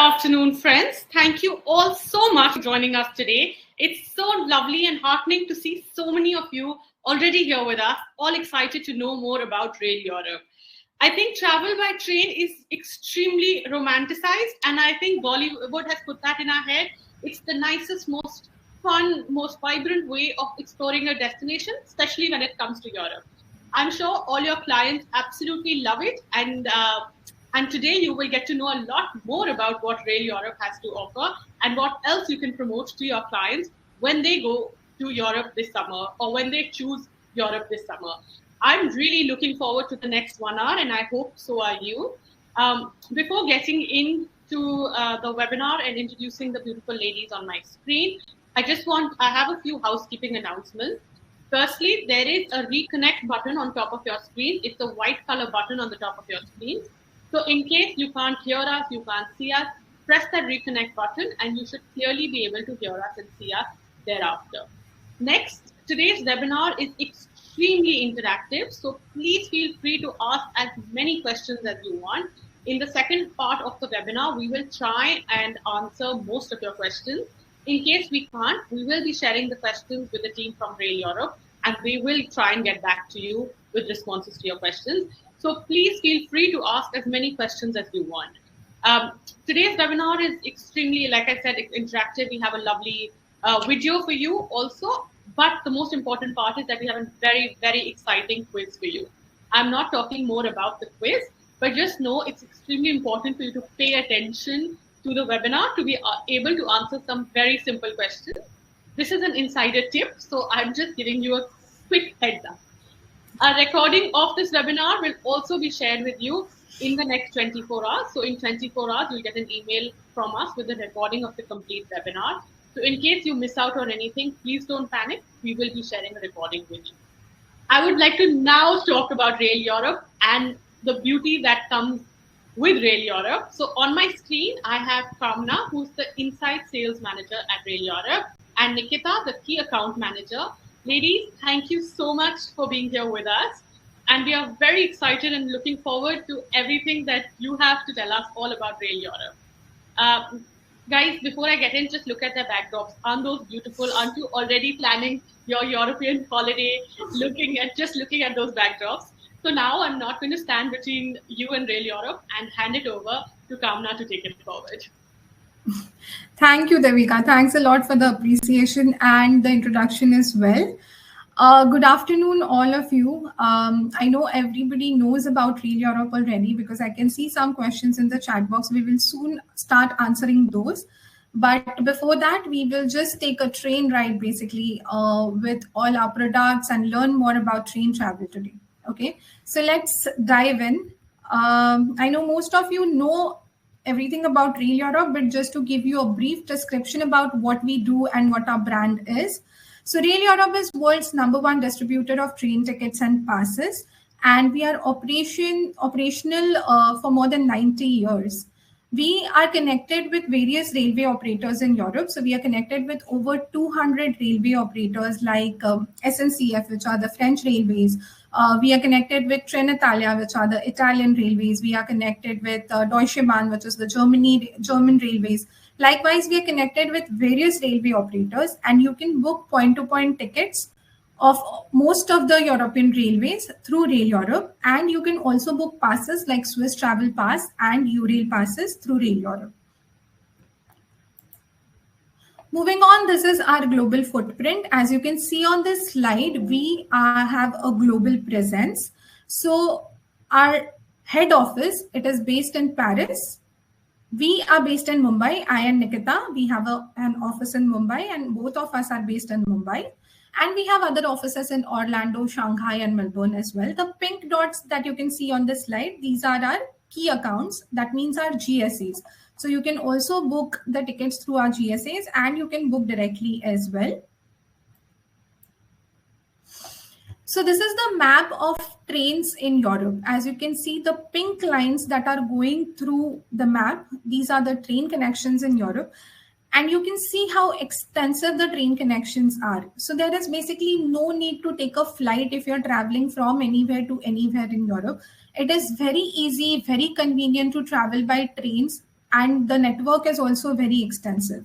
afternoon, friends. Thank you all so much for joining us today. It's so lovely and heartening to see so many of you already here with us, all excited to know more about Rail Europe. I think travel by train is extremely romanticized, and I think Bollywood has put that in our head. It's the nicest, most fun, most vibrant way of exploring a destination, especially when it comes to Europe. I'm sure all your clients absolutely love it, and today you will get to know a lot more about what Rail Europe has to offer and what else you can promote to your clients when they go to Europe this summer or when they choose Europe this summer. I'm really looking forward to the next 1 hour, and I hope so are you. Before getting into the webinar and introducing the beautiful ladies on my screen, I have a few housekeeping announcements. Firstly, there is a reconnect button on top of your screen. It's a white color button on the top of your screen. So in case you can't hear us, you can't see us, press that reconnect button and you should clearly be able to hear us and see us thereafter. Next, today's webinar is extremely interactive, so please feel free to ask as many questions as you want. In the second part of the webinar, we will try and answer most of your questions. In case we can't, we will be sharing the questions with the team from Rail Europe, and we will try and get back to you with responses to your questions. So please feel free to ask as many questions as you want. Today's webinar is extremely, like I said, interactive. We have a lovely video for you also, but the most important part is that we have a very, very exciting quiz for you. I'm not talking more about the quiz, but just know it's extremely important for you to pay attention to the webinar to be able to answer some very simple questions. This is an insider tip, so I'm just giving you a quick heads up. A recording of this webinar will also be shared with you in the next 24 hours. So in 24 hours, you'll get an email from us with the recording of the complete webinar. So in case you miss out on anything, please don't panic. We will be sharing a recording with you. I would like to now talk about Rail Europe and the beauty that comes with Rail Europe. So on my screen, I have Kamna, who's the Inside Sales Manager at Rail Europe, and Nikita, the Key Account Manager. Ladies, thank you so much for being here with us. And we are very excited and looking forward to everything that you have to tell us all about Rail Europe. Guys, before I get in, just look at their backdrops. Aren't those beautiful? Aren't you already planning your European holiday, looking at those backdrops? So now I'm not going to stand between you and Rail Europe and hand it over to Kamna to take it forward. Thank you, Devika. Thanks a lot for the appreciation and the introduction as well. Good afternoon, all of you. I know everybody knows about Rail Europe already because I can see some questions in the chat box. We will soon start answering those. But before that, we will just take a train ride basically with all our products and learn more about train travel today. Okay, so let's dive in. I know most of you know everything about Rail Europe, but just to give you a brief description about what we do and what our brand is. So Rail Europe is world's #1 distributor of train tickets and passes, and we are operational for more than 90 years. We are connected with various railway operators in Europe. So we are connected with over 200 railway operators like SNCF, which are the French railways. We are connected with Trenitalia, which are the Italian railways. We are connected with Deutsche Bahn, which is the German railways. Likewise, we are connected with various railway operators, and you can book point-to-point tickets of most of the European railways through Rail Europe, and you can also book passes like Swiss Travel Pass and Eurail passes through Rail Europe. Moving on, this is our global footprint. As you can see on this slide, we have a global presence. So our head office, it is based in Paris. We are based in Mumbai. I and Nikita, we have an office in Mumbai, and both of us are based in Mumbai. And we have other offices in Orlando, Shanghai, and Melbourne as well. The pink dots that you can see on this slide, these are our key accounts. That means our GSAs. So you can also book the tickets through our GSAs, and you can book directly as well. So this is the map of trains in Europe. As you can see, the pink lines that are going through the map, these are the train connections in Europe. And you can see how extensive the train connections are. So there is basically no need to take a flight if you're traveling from anywhere to anywhere in Europe. It is very easy, very convenient to travel by trains and the network is also very extensive.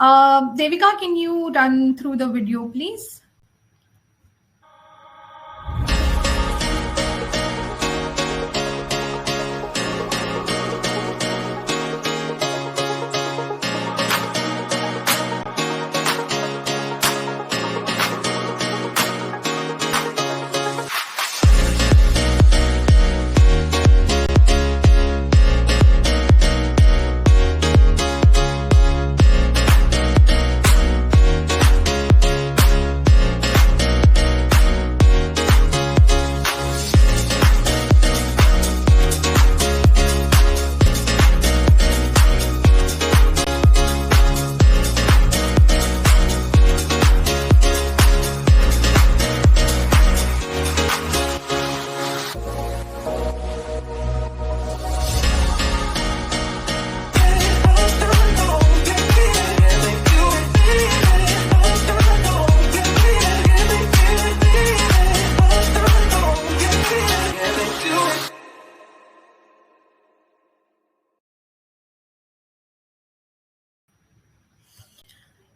Devika, can you run through the video, please?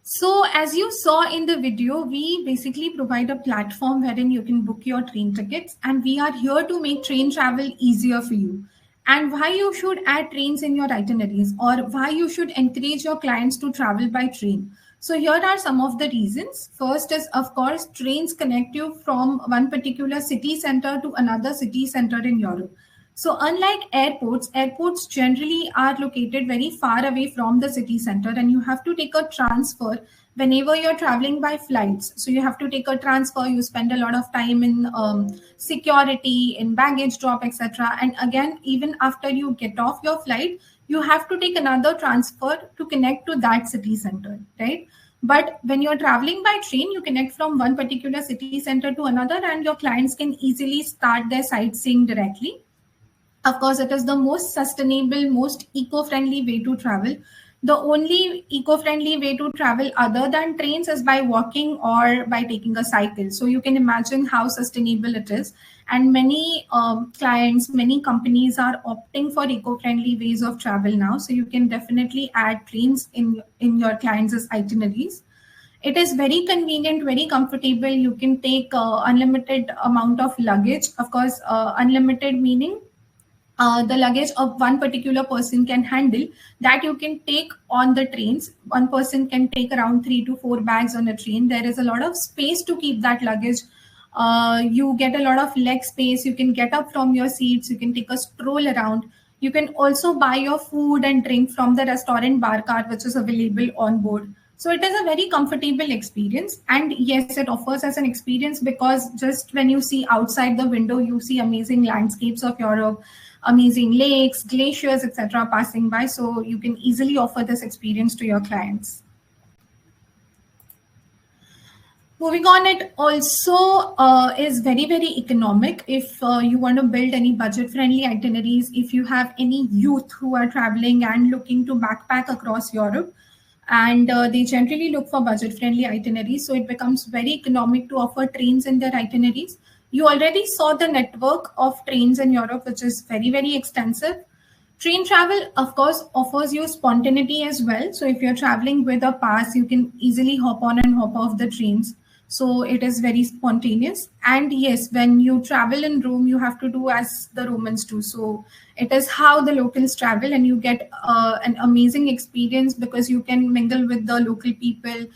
So as you saw in the video, we basically provide a platform wherein you can book your train tickets, and we are here to make train travel easier for you. And why you should add trains in your itineraries, or why you should encourage your clients to travel by train. So here are some of the reasons. First is, of course, trains connect you from one particular city center to another city center in Europe. So unlike airports, airports generally are located very far away from the city center, and you have to take a transfer whenever you're traveling by flights. So you have to take a transfer, you spend a lot of time in security, in baggage drop, etc. And again, even after you get off your flight, you have to take another transfer to connect to that city center, right? But when you're traveling by train, you connect from one particular city center to another, and your clients can easily start their sightseeing directly. Of course, it is the most sustainable, most eco-friendly way to travel. The only eco-friendly way to travel other than trains is by walking or by taking a cycle. So you can imagine how sustainable it is. And many clients, many companies are opting for eco-friendly ways of travel now. So you can definitely add trains in your clients' itineraries. It is very convenient, very comfortable. You can take unlimited amount of luggage. Of course, unlimited meaning the luggage of one particular person can handle, that you can take on the trains. One person can take around 3 to 4 bags on a train. There is a lot of space to keep that luggage. You get a lot of leg space. You can get up from your seats. You can take a stroll around. You can also buy your food and drink from the restaurant bar cart, which is available on board. So it is a very comfortable experience. And yes, it offers us an experience because just when you see outside the window, you see amazing landscapes of Europe, amazing lakes, glaciers, etc. passing by. So you can easily offer this experience to your clients. Moving on, it also is very, very economic. If you want to build any budget-friendly itineraries, if you have any youth who are traveling and looking to backpack across Europe, and they generally look for budget-friendly itineraries, so it becomes very economic to offer trains in their itineraries. You already saw the network of trains in Europe, which is very, very extensive. Train travel, of course, offers you spontaneity as well. So if you're traveling with a pass, you can easily hop on and hop off the trains. So it is very spontaneous. And yes, when you travel in Rome, you have to do as the Romans do. So it is how the locals travel, and you get an amazing experience because you can mingle with the local people.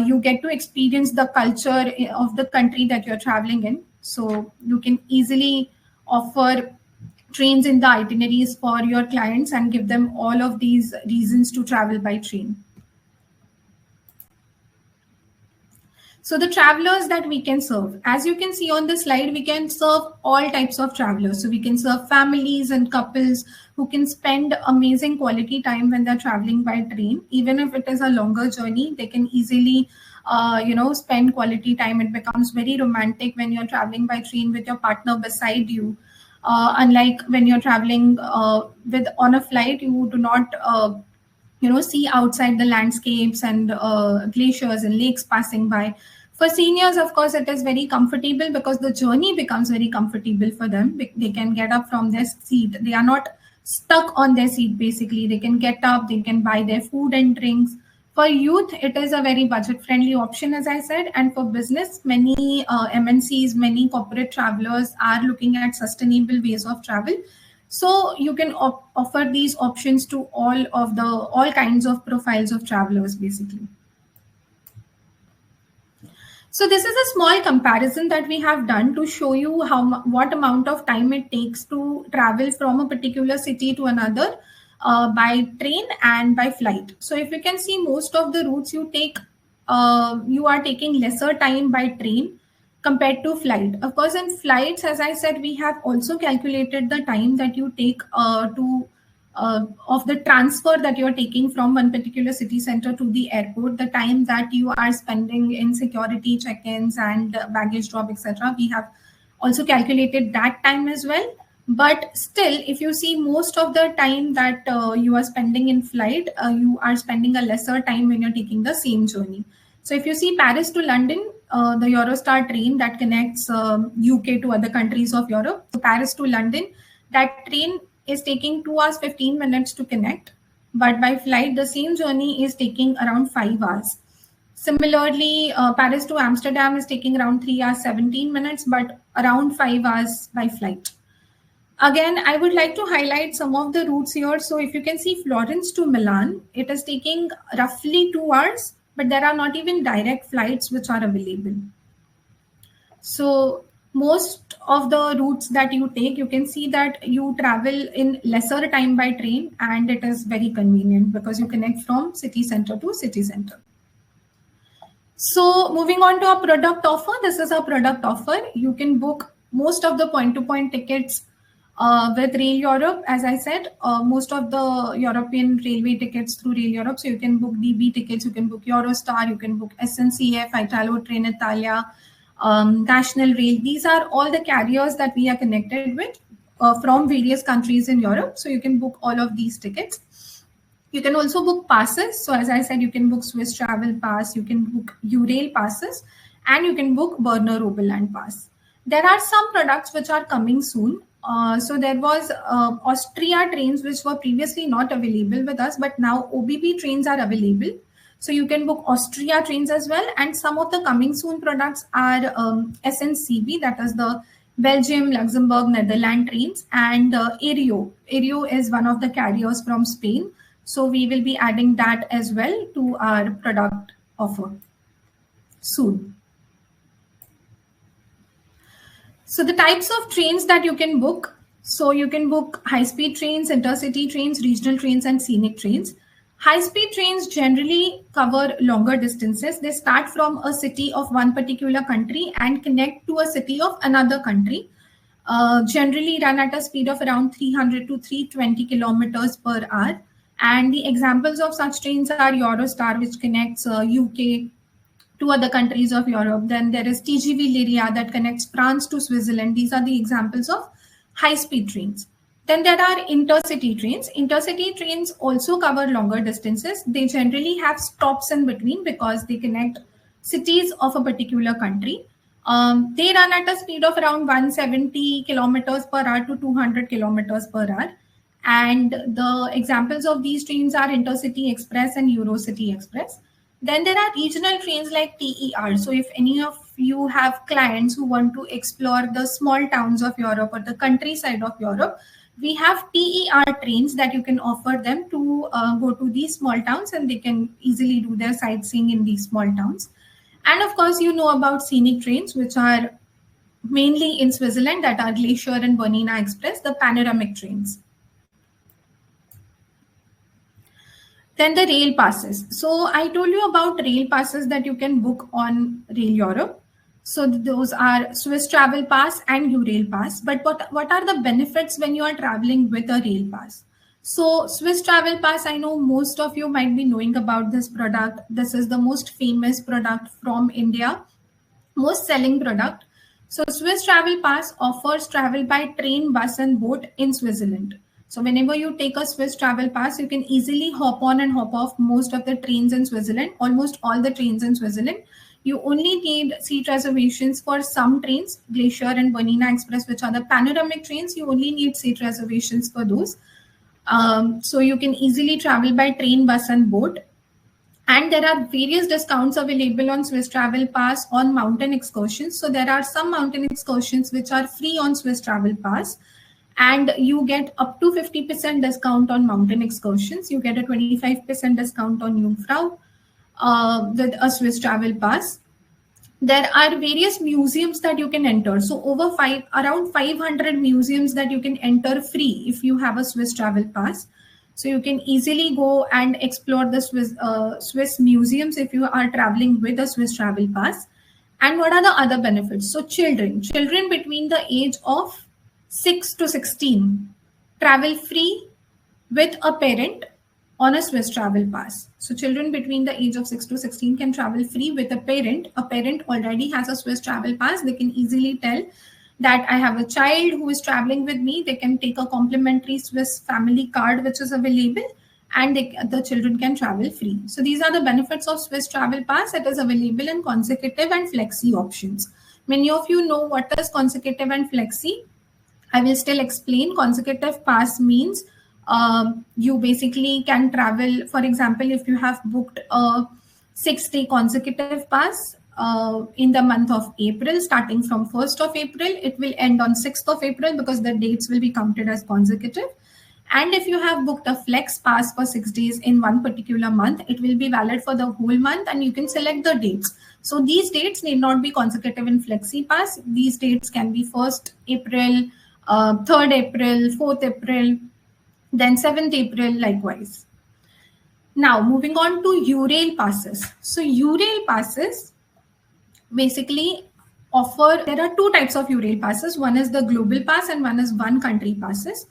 You get to experience the culture of the country that you're traveling in. So you can easily offer trains in the itineraries for your clients and give them all of these reasons to travel by train. So the travelers that we can serve, as you can see on the slide, we can serve all types of travelers. So we can serve families and couples who can spend amazing quality time when they're traveling by train. Even if it is a longer journey, they can easily spend quality time. It becomes very romantic when you're traveling by train with your partner beside you. Unlike when you're traveling on a flight, you do not see outside the landscapes and glaciers and lakes passing by. For seniors, of course, it is very comfortable because the journey becomes very comfortable for them. They can get up from their seat. They are not stuck on their seat, basically. They can get up, they can buy their food and drinks. For youth, it is a very budget-friendly option, as I said. And for business, many MNCs, many corporate travelers are looking at sustainable ways of travel. So you can offer these options to all kinds of profiles of travelers, basically. So this is a small comparison that we have done to show you what amount of time it takes to travel from a particular city to another by train and by flight. So if you can see, most of the routes you take, you are taking lesser time by train compared to flight. Of course, in flights, as I said, we have also calculated the time that you take of the transfer that you're taking from one particular city center to the airport, the time that you are spending in security check-ins and baggage drop, etc. We have also calculated that time as well. But still, if you see, most of the time that you are spending in flight, you are spending a lesser time when you're taking the same journey. So if you see Paris to London, the Eurostar train that connects UK to other countries of Europe, so Paris to London, that train is taking 2 hours 15 minutes to connect, but by flight the same journey is taking around 5 hours. Similarly, Paris to Amsterdam is taking around 3 hours 17 minutes, but around 5 hours by flight. Again, I would like to highlight some of the routes here. So if you can see Florence to Milan, it is taking roughly 2 hours, but there are not even direct flights which are available. So most of the routes that you take, you can see that you travel in lesser time by train, and it is very convenient because you connect from city center to city center. So moving on to our product offer, this is our product offer. You can book most of the point-to-point tickets with Rail Europe. As I said, most of the European railway tickets through Rail Europe. So you can book DB tickets, you can book Eurostar, you can book SNCF, Italo, Trenitalia, National Rail. These are all the carriers that we are connected with from various countries in Europe. So you can book all of these tickets. You can also book passes. So as I said, you can book Swiss Travel Pass, you can book Eurail passes, and you can book Berner Oberland Pass. There are some products which are coming soon. So there was Austria trains which were previously not available with us, but now OBB trains are available. So you can book Austria trains as well. And some of the coming soon products are SNCB, that is the Belgium, Luxembourg, Netherlands trains, and Aereo. Aereo is one of the carriers from Spain. So we will be adding that as well to our product offer soon. So the types of trains that you can book. So you can book high-speed trains, intercity trains, regional trains, and scenic trains. High-speed trains generally cover longer distances. They start from a city of one particular country and connect to a city of another country. Generally run at a speed of around 300 to 320 kilometers per hour. And the examples of such trains are Eurostar, which connects UK to other countries of Europe. Then there is TGV Lyria that connects France to Switzerland. These are the examples of high-speed trains. Then there are intercity trains. Intercity trains also cover longer distances. They generally have stops in between because they connect cities of a particular country. They run at a speed of around 170 kilometers per hour to 200 kilometers per hour. And the examples of these trains are Intercity Express and Eurocity Express. Then there are regional trains like TER. So if any of you have clients who want to explore the small towns of Europe or the countryside of Europe, we have TER trains that you can offer them to go to these small towns, and they can easily do their sightseeing in these small towns. And of course, you know about scenic trains, which are mainly in Switzerland, that are Glacier and Bernina Express, the panoramic trains. Then the rail passes. So I told you about rail passes that you can book on Rail Europe. So those are Swiss Travel Pass and Eurail Pass. But what are the benefits when you are traveling with a rail pass? So Swiss Travel Pass, I know most of you might be knowing about this product. This is the most famous product from India, most selling product. So Swiss Travel Pass offers travel by train, bus, and boat in Switzerland. So whenever you take a Swiss Travel Pass, you can easily hop on and hop off most of the trains in Switzerland, almost all the trains in Switzerland. You only need seat reservations for some trains, Glacier and Bernina Express, which are the panoramic trains. You only need seat reservations for those. So you can easily travel by train, bus, and boat. And there are various discounts available on Swiss Travel Pass on mountain excursions. So there are some mountain excursions which are free on Swiss Travel Pass. And you get up to 50% discount on mountain excursions. You get a 25% discount on Jungfrau with a Swiss Travel Pass. There are various museums that you can enter. So around 500 museums that you can enter free if you have a Swiss Travel Pass. So you can easily go and explore the Swiss museums if you are traveling with a Swiss Travel Pass. And what are the other benefits? So children between the age of 6 to 16 travel free with a parent on a Swiss Travel Pass. So children between the age of 6 to 16 can travel free with a parent. A parent already has a Swiss Travel Pass. They can easily tell that I have a child who is traveling with me. They can take a complimentary Swiss family card which is available, and the children can travel free. So these are the benefits of Swiss Travel Pass. It is available in consecutive and flexi options. Many of you know what is consecutive and flexi. I will still explain. Consecutive pass means you basically can travel. For example, if you have booked a 6-day consecutive pass in the month of April, starting from 1st of April, it will end on 6th of April because the dates will be counted as consecutive. And if you have booked a flex pass for 6 days in one particular month, it will be valid for the whole month, and you can select the dates. So these dates need not be consecutive in flexi pass. These dates can be 1st April, 3rd April, 4th April, then 7th April, likewise. Now, moving on to Eurail passes. So Eurail passes basically there are two types of Eurail passes. One is the global pass and one is one country passes.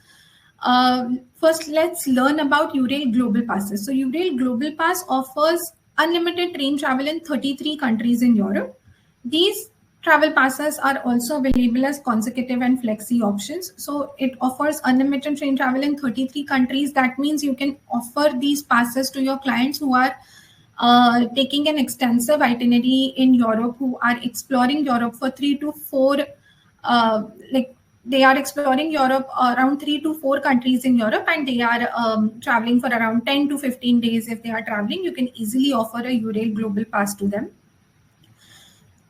First, let's learn about Eurail global passes. So Eurail global pass offers unlimited train travel in 33 countries in Europe. These travel passes are also available as consecutive and flexi options. So it offers unlimited train travel in 33 countries. That means you can offer these passes to your clients who are taking an extensive itinerary in Europe, who are exploring Europe for 3 to 4, they are exploring Europe around 3 to 4 countries in Europe, and they are traveling for around 10 to 15 days. If they are traveling, you can easily offer a Eurail global pass to them.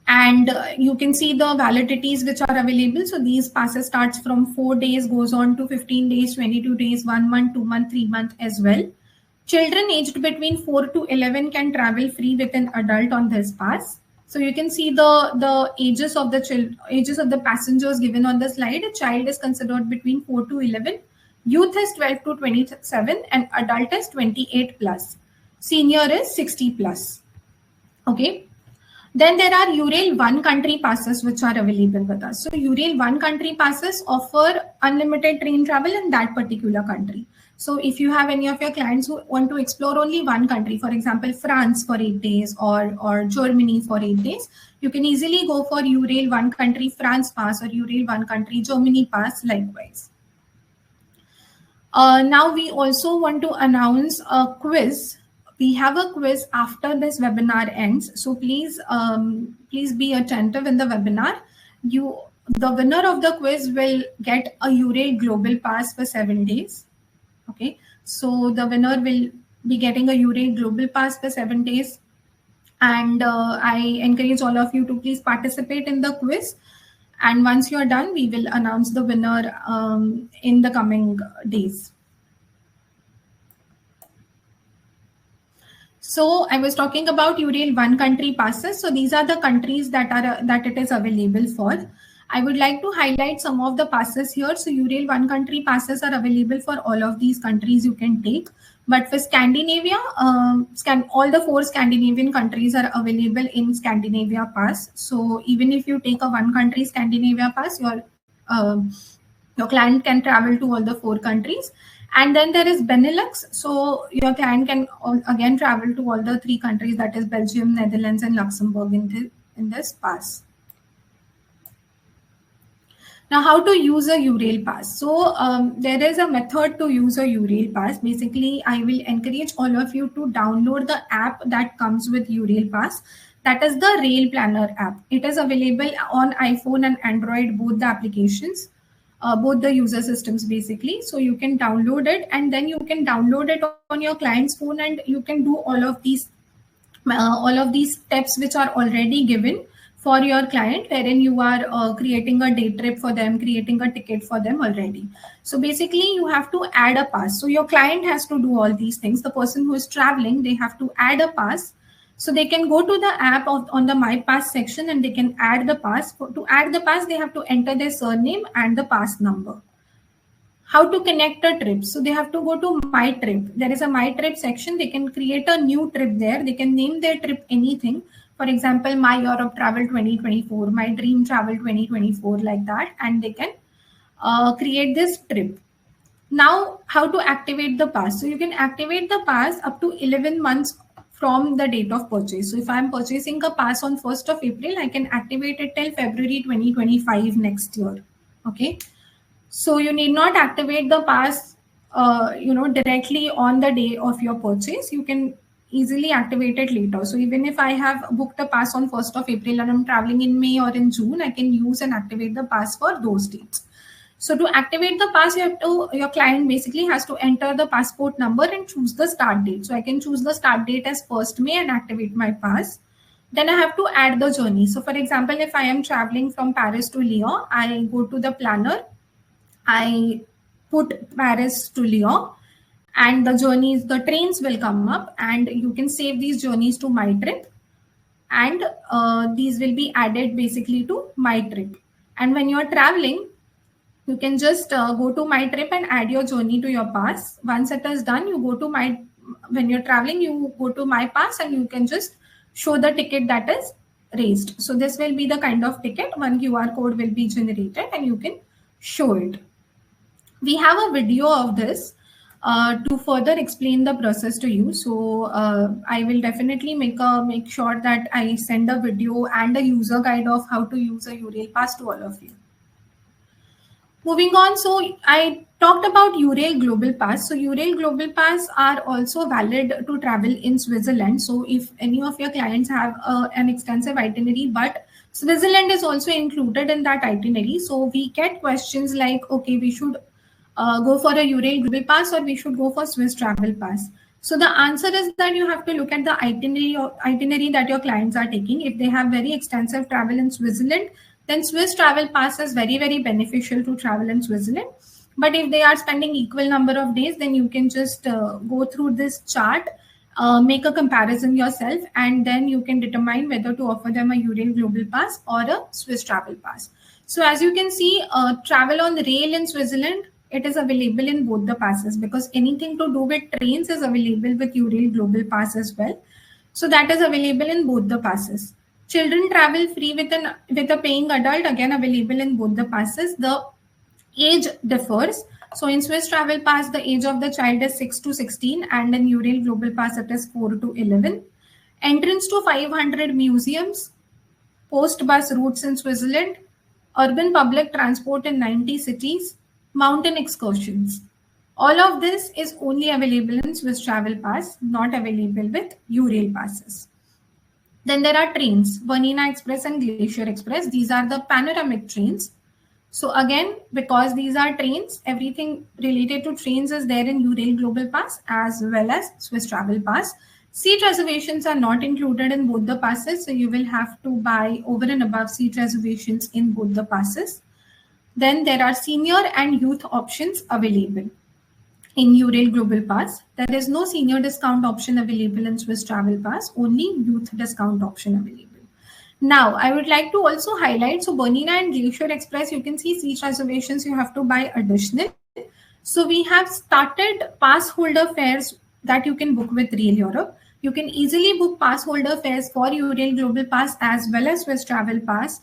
And you can see the validities which are available. So these passes starts from 4 days, goes on to 15 days, 22 days, 1 month, 2 month, 3 month as well. Children aged between 4 to 11 can travel free with an adult on this pass. So you can see the ages of the passengers given on the slide. A child is considered between 4 to 11. Youth is 12 to 27 and adult is 28 plus. Senior is 60 plus. Okay. Then there are Eurail one country passes which are available with us. So Eurail one country passes offer unlimited train travel in that particular country. So if you have any of your clients who want to explore only one country, for example, France for 8 days or Germany for 8 days, you can easily go for Eurail one country France pass or Eurail one country Germany pass likewise. Now we also want to announce a quiz. We have a quiz after this webinar ends. So please be attentive in the webinar. The winner of the quiz will get a Eurail global pass for 7 days. Okay, so the winner will be getting a Eurail global pass for 7 days. And I encourage all of you to please participate in the quiz. And once you're done, we will announce the winner in the coming days. So I was talking about Eurail one country passes. So these are the countries that it is available for. I would like to highlight some of the passes here. So Eurail one country passes are available for all of these countries you can take. But for Scandinavia, all the 4 Scandinavian countries are available in Scandinavia pass. So even if you take a one country Scandinavia pass, your client can travel to all the 4 countries. And then there is Benelux. So your client can again travel to all the 3 countries, that is Belgium, Netherlands, and Luxembourg in this pass. Now, how to use a Eurail pass? So there is a method to use a Eurail pass. Basically, I will encourage all of you to download the app that comes with Eurail pass. That is the Rail Planner app. It is available on iPhone and Android, both the applications, both the user systems basically. So you can download it, and then you can download it on your client's phone, and you can do all of these steps which are already given for your client, wherein you are creating a day trip for them, creating a ticket for them already. So basically you have to add a pass. So your client has to do all these things. The person who is traveling, they have to add a pass. So they can go to the app on the My Pass section, and they can add the pass. To add the pass, they have to enter their surname and the pass number. How to connect a trip? So they have to go to My Trip. There is a My Trip section. They can create a new trip there. They can name their trip anything. For example, My Europe Travel 2024, My Dream Travel 2024, like that. And they can create this trip. Now, how to activate the pass? So you can activate the pass up to 11 months from the date of purchase. So if I'm purchasing a pass on 1st of April, I can activate it till February 2025 next year. Okay. So you need not activate the pass, directly on the day of your purchase. You can easily activate it later. So even if I have booked a pass on 1st of April and I'm traveling in May or in June, I can use and activate the pass for those dates. So to activate the pass, your client basically has to enter the passport number and choose the start date. So I can choose the start date as 1st May and activate my pass. Then I have to add the journey. So for example, if I am traveling from Paris to Lyon, I go to the planner, I put Paris to Lyon, and the trains will come up, and you can save these journeys to My Trip, and these will be added basically to My Trip. And when you're traveling, you can just go to My Trip and add your journey to your pass. Once it is done, when you're traveling, you go to My Pass and you can just show the ticket that is raised. So this will be the kind of ticket. One QR code will be generated and you can show it. We have a video of this to further explain the process to you. So I will definitely make sure that I send a video and a user guide of how to use a URail pass to all of you. Moving on, so I talked about URail Global Pass. So URail Global Pass are also valid to travel in Switzerland. So if any of your clients have an extensive itinerary, but Switzerland is also included in that itinerary. So we get questions like, okay, we should go for a URail Global Pass or we should go for Swiss Travel Pass. So the answer is that you have to look at the itinerary that your clients are taking. If they have very extensive travel in Switzerland, then Swiss Travel Pass is very, very beneficial to travel in Switzerland. But if they are spending equal number of days, then you can just go through this chart, make a comparison yourself, and then you can determine whether to offer them a URail Global Pass or a Swiss Travel Pass. So as you can see, travel on rail in Switzerland, it is available in both the passes, because anything to do with trains is available with URail Global Pass as well. So that is available in both the passes. Children travel free with a paying adult, again available in both the passes. The age differs. So in Swiss Travel Pass, the age of the child is 6 to 16, and in URail Global Pass, it is 4 to 11. Entrance to 500 museums, post bus routes in Switzerland, urban public transport in 90 cities, mountain excursions. All of this is only available in Swiss Travel Pass, not available with URail passes. Then there are trains, Bernina Express and Glacier Express. These are the panoramic trains. So again, because these are trains, everything related to trains is there in URail Global Pass as well as Swiss Travel Pass. Seat reservations are not included in both the passes, so you will have to buy over and above seat reservations in both the passes. Then there are senior and youth options available in URail Global Pass. There is no senior discount option available in Swiss Travel Pass, only youth discount option available. Now, I would like to also highlight, so Bernina and Glacier Express, you can see seat reservations, you have to buy additional. So we have started pass holder fares that you can book with Rail Europe. You can easily book pass holder fares for URail Global Pass as well as Swiss Travel Pass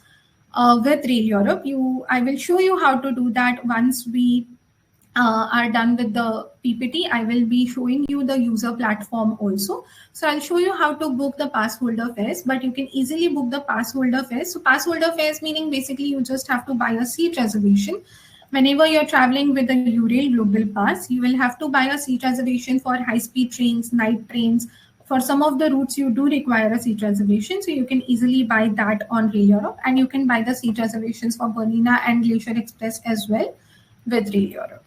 with Rail Europe. I will show you how to do that once we are done with the PPT. I will be showing you the user platform also. So I'll show you how to book the pass holder fares, but you can easily book the pass holder fares. So pass holder fares meaning basically you just have to buy a seat reservation. Whenever you're traveling with a URail Global Pass, you will have to buy a seat reservation for high-speed trains, night trains, For some of the routes, you do require a seat reservation, so you can easily buy that on Rail Europe, and you can buy the seat reservations for Bernina and Glacier Express as well with Rail Europe.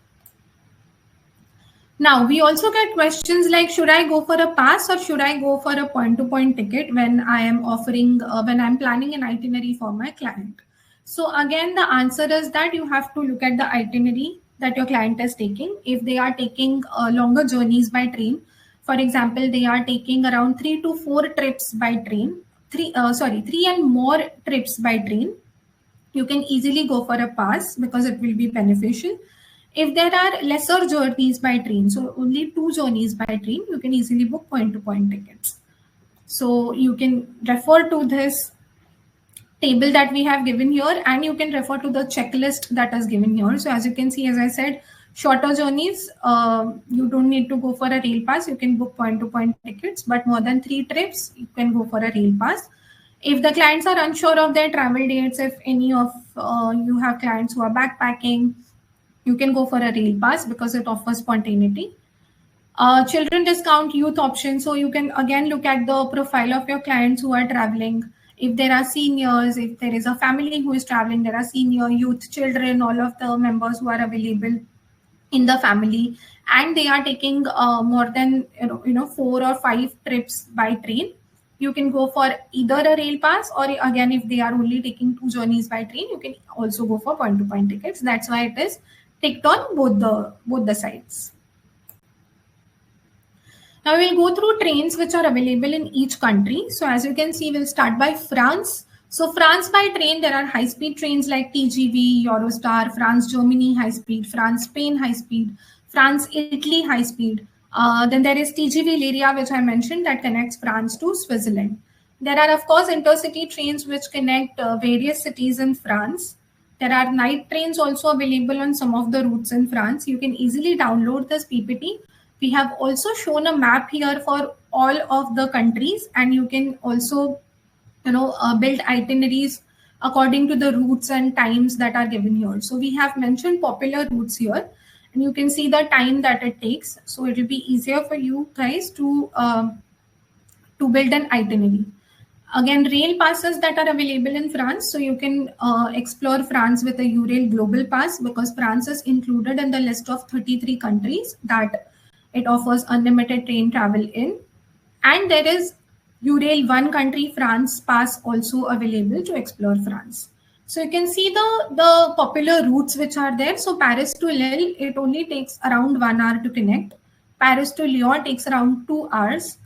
Now, we also get questions like, should I go for a pass or should I go for a point-to-point ticket when I am offering, when I'm planning an itinerary for my client? So again, the answer is that you have to look at the itinerary that your client is taking. If they are taking longer journeys by train, for example, they are taking around 3 to 4 trips by train, 3 and more trips by train, you can easily go for a pass because it will be beneficial. If there are lesser journeys by train, so only 2 journeys by train, you can easily book point-to-point tickets. So you can refer to this table that we have given here, and you can refer to the checklist that is given here. So as you can see, as I said, shorter journeys, you don't need to go for a rail pass. You can book point-to-point tickets, but more than 3 trips, you can go for a rail pass. If the clients are unsure of their travel dates, if any of you have clients who are backpacking, you can go for a rail pass because it offers spontaneity. Children discount, youth option. So you can again look at the profile of your clients who are traveling. If there are seniors, if there is a family who is traveling, there are senior, youth, children, all of the members who are available in the family, and they are taking more than 4 or 5 trips by train. You can go for either a rail pass, or again, if they are only taking 2 journeys by train, you can also go for point-to-point tickets. That's why it is ticked on both the sides. Now we'll go through trains which are available in each country. So as you can see, we'll start by France. So France by train, there are high-speed trains like TGV, Eurostar, France-Germany high-speed, France-Spain high-speed, France-Italy high-speed. Then there is TGV Lyria, which I mentioned, that connects France to Switzerland. There are, of course, intercity trains which connect various cities in France. There are night trains also available on some of the routes in France. You can easily download this PPT. We have also shown a map here for all of the countries, and you can also build itineraries according to the routes and times that are given here. So we have mentioned popular routes here, and you can see the time that it takes. So it will be easier for you guys to build an itinerary. Again, rail passes that are available in France. So you can explore France with a Eurail Global Pass because France is included in the list of 33 countries that it offers unlimited train travel in. And there is Eurail One Country France Pass also available to explore France. So you can see the popular routes which are there. So Paris to Lille, it only takes around 1 hour to connect. Paris to Lyon takes around 2 hours.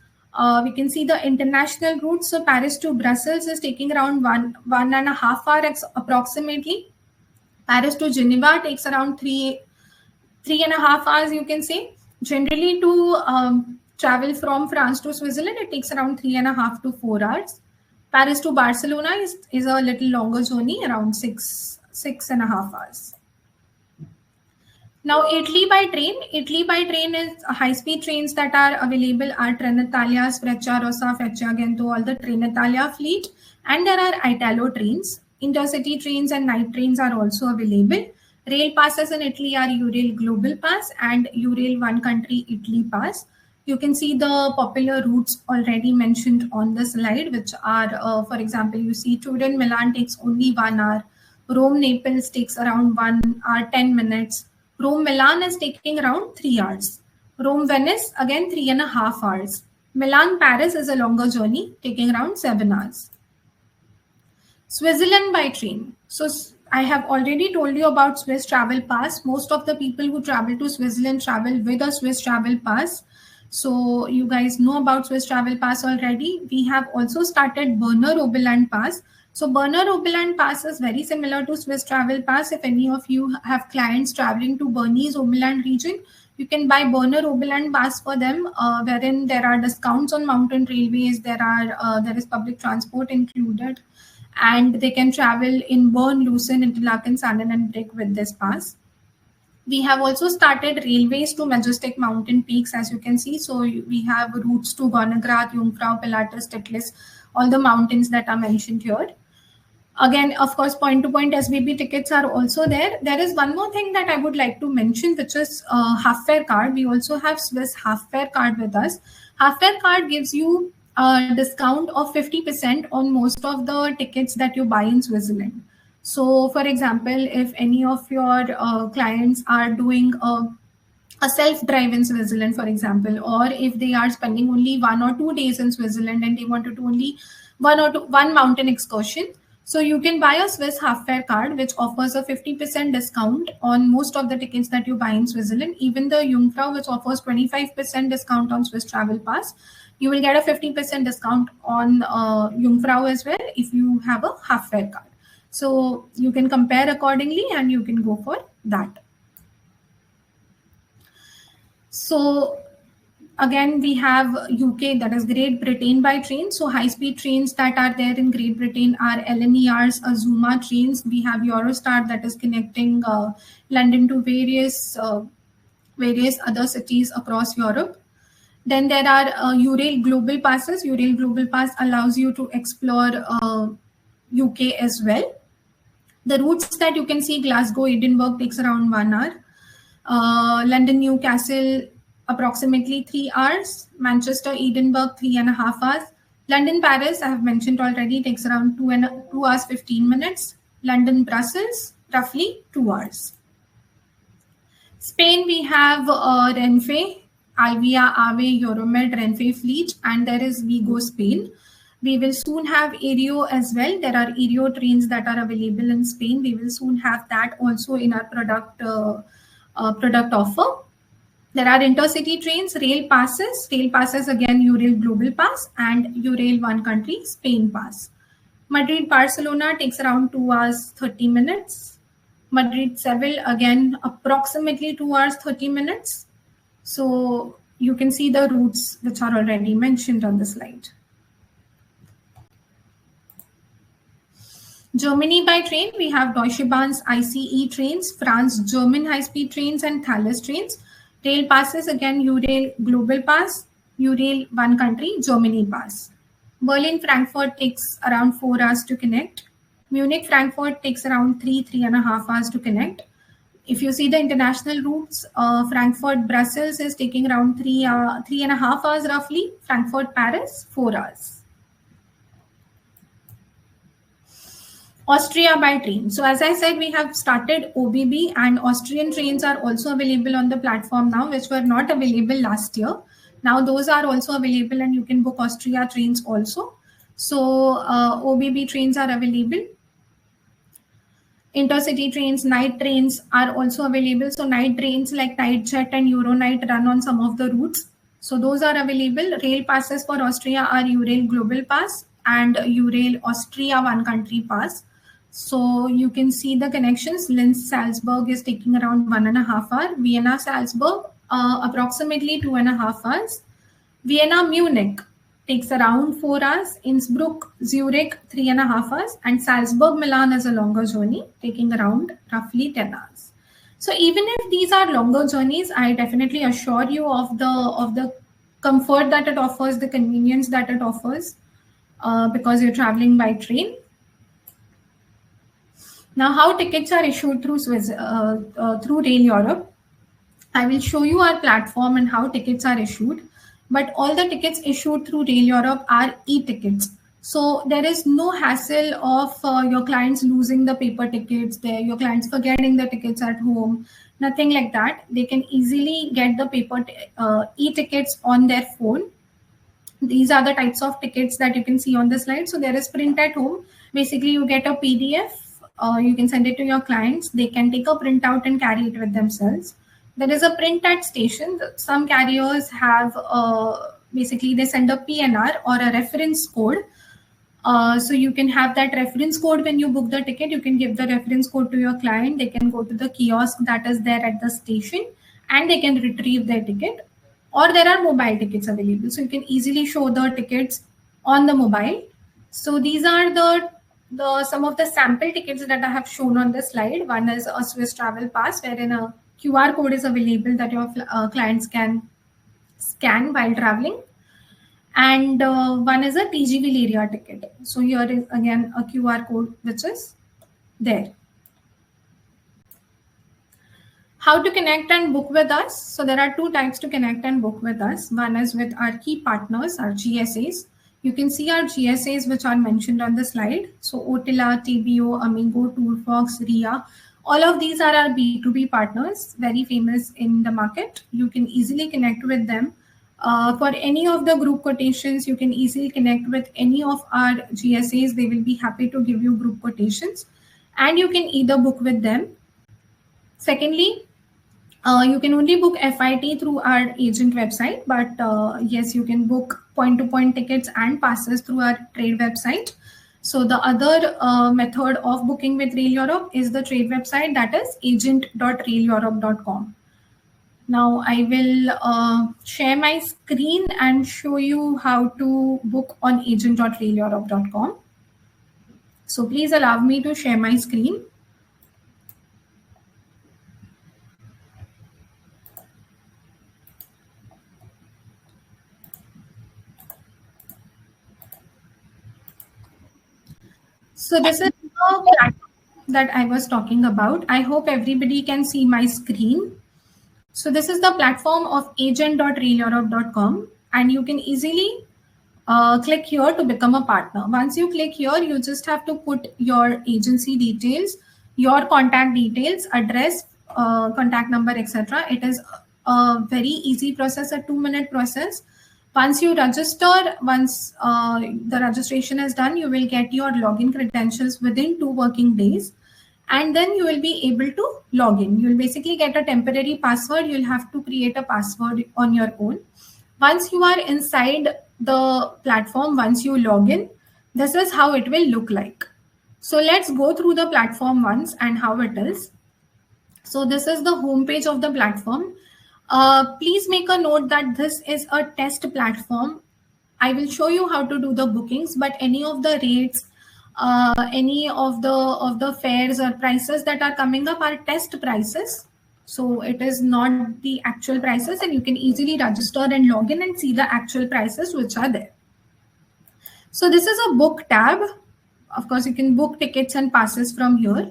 We can see the international routes. So Paris to Brussels is taking around one and a half hours approximately. Paris to Geneva takes around three and a half hours, you can say. Generally, to travel from France to Switzerland, it takes around 3.5 to 4 hours. Paris to Barcelona is a little longer journey, around 6.5 hours. Now, Italy by train is high-speed trains that are available are Trenitalia, Frecciarossa, Frecciargento, all the Trenitalia fleet, and there are Italo trains. Intercity trains and night trains are also available. Rail passes in Italy are Eurail Global Pass and Eurail One Country Italy Pass. You can see the popular routes already mentioned on the slide, which are, for example, you see Turin Milan takes only 1 hour. Rome Naples takes around 1 hour 10 minutes. Rome Milan is taking around 3 hours. Rome Venice, again 3.5 hours. Milan Paris is a longer journey, taking around 7 hours. Switzerland by train. So I have already told you about Swiss Travel Pass. Most of the people who travel to Switzerland travel with a Swiss Travel Pass. So you guys know about Swiss Travel Pass already. We have also started Berner Oberland Pass. So Berner Oberland Pass is very similar to Swiss Travel Pass. If any of you have clients traveling to Bernese Oberland region, you can buy Berner Oberland Pass for them, wherein there are discounts on mountain railways. There is public transport included, and they can travel in Bern, Lucerne, Interlaken, Sanden and Brig with this pass. We have also started railways to majestic mountain peaks, as you can see. So we have routes to Gornergrat, Jungfrau, Pilatus, Titlis, all the mountains that are mentioned here. Again, of course, point-to-point SBB tickets are also there. There is one more thing that I would like to mention, which is half fare card. We also have Swiss half fare card with us. Half fare card gives you a discount of 50% on most of the tickets that you buy in Switzerland. So, for example, if any of your clients are doing a self-drive in Switzerland, for example, or if they are spending only 1 or 2 days in Switzerland and they want to do only one mountain excursion, so you can buy a Swiss half fare card, which offers a 50% discount on most of the tickets that you buy in Switzerland. Even the Jungfrau, which offers 25% discount on Swiss Travel Pass, you will get a 50% discount on Jungfrau as well if you have a half fare card. So you can compare accordingly and you can go for that. So again, we have UK, that is Great Britain by train. So high-speed trains that are there in Great Britain are LNER's Azuma trains. We have Eurostar that is connecting London to various other cities across Europe. Then there are Eurail Global Passes. Eurail Global Pass allows you to explore UK as well. The routes that you can see: Glasgow, Edinburgh takes around 1 hour. London, Newcastle, approximately 3 hours. Manchester, Edinburgh, 3.5 hours. London, Paris, I have mentioned already, takes around 2 hours 15 minutes. London, Brussels, roughly 2 hours. Spain, we have Renfe, Alvia, Ave, Euromed, Renfe Fleet, and there is Vigo, Spain. We will soon have Aereo as well. There are Aereo trains that are available in Spain. We will soon have that also in our product offer. There are intercity trains, rail passes. Rail passes, again, Eurail Global Pass and Eurail One Country Spain Pass. Madrid, Barcelona takes around 2 hours 30 minutes. Madrid, Seville, again, approximately 2 hours 30 minutes. So you can see the routes which are already mentioned on the slide. Germany by train, we have Deutsche Bahn's ICE trains, France German high-speed trains, and Thalys trains. Rail passes, again, Eurail Global Pass, Eurail One Country, Germany Pass. Berlin, Frankfurt takes around 4 hours to connect. Munich, Frankfurt takes around 3.5 hours to connect. If you see the international routes, Frankfurt, Brussels is taking around 3.5 hours roughly. Frankfurt, Paris, 4 hours. Austria by train. So as I said, we have started OBB, and Austrian trains are also available on the platform now, which were not available last year. Now those are also available and you can book Austria trains also. So OBB trains are available. Intercity trains, night trains are also available. So night trains like Nightjet and Euronight run on some of the routes. So those are available. Rail passes for Austria are Eurail Global Pass and Eurail Austria One Country Pass. So you can see the connections. Linz Salzburg is taking around 1.5 hours. Vienna Salzburg approximately 2.5 hours. Vienna Munich takes around 4 hours. Innsbruck Zurich 3.5 hours, and Salzburg Milan is a longer journey taking around roughly 10 hours. So even if these are longer journeys, I definitely assure you of the comfort that it offers, the convenience that it offers, because you're traveling by train. Now, how tickets are issued through Rail Europe. I will show you our platform and how tickets are issued. But all the tickets issued through Rail Europe are e-tickets. So there is no hassle of your clients losing the paper tickets, your clients forgetting the tickets at home, nothing like that. They can easily get the paper e-tickets on their phone. These are the types of tickets that you can see on the slide. So there is print at home. Basically, you get a PDF. You can send it to your clients. They can take a printout and carry it with themselves. There is a print at station. Some carriers have, basically they send a PNR or a reference code. So you can have that reference code when you book the ticket. You can give the reference code to your client. They can go to the kiosk that is there at the station and they can retrieve their ticket. Or there are mobile tickets available. So you can easily show the tickets on the mobile. So these are some of the sample tickets that I have shown on the slide. One is a Swiss Travel Pass, wherein a QR code is available that your clients can scan while traveling. and one is a TGV area ticket. So here is again a QR code which is there. How to connect and book with us? So there are two types to connect and book with us. One is with our key partners, our GSAs. You can see our GSAs which are mentioned on the slide. So Otila, TBO, Amigo, Tourfox, RIA. All of these are our B2B partners, very famous in the market. You can easily connect with them. For any of the group quotations, you can easily connect with any of our GSAs. They will be happy to give you group quotations, and you can either book with them. Secondly, you can only book FIT through our agent website, but yes, you can book point-to-point tickets and passes through our trade website. So the other method of booking with Rail Europe is the trade website, that is agent.raileurope.com. Now I will share my screen and show you how to book on agent.raileurope.com. So please allow me to share my screen. So this is the platform that I was talking about. I hope everybody can see my screen. So this is the platform of agent.raileurope.com, and you can easily click here to become a partner. Once you click here, you just have to put your agency details, your contact details, address, contact number, etc. It is a very easy process, a 2-minute process. Once you register, once the registration is done, you will get your login credentials within 2 working days. And then you will be able to log in. You will basically get a temporary password. You'll have to create a password on your own. Once you are inside the platform, once you log in, this is how it will look like. So let's go through the platform once and how it is. So this is the homepage of the platform. Please make a note that this is a test platform. I will show you how to do the bookings, but any of the rates, any of the fares or prices that are coming up are test prices. So it is not the actual prices, and you can easily register and log in and see the actual prices which are there. So this is a book tab. Of course, you can book tickets and passes from here.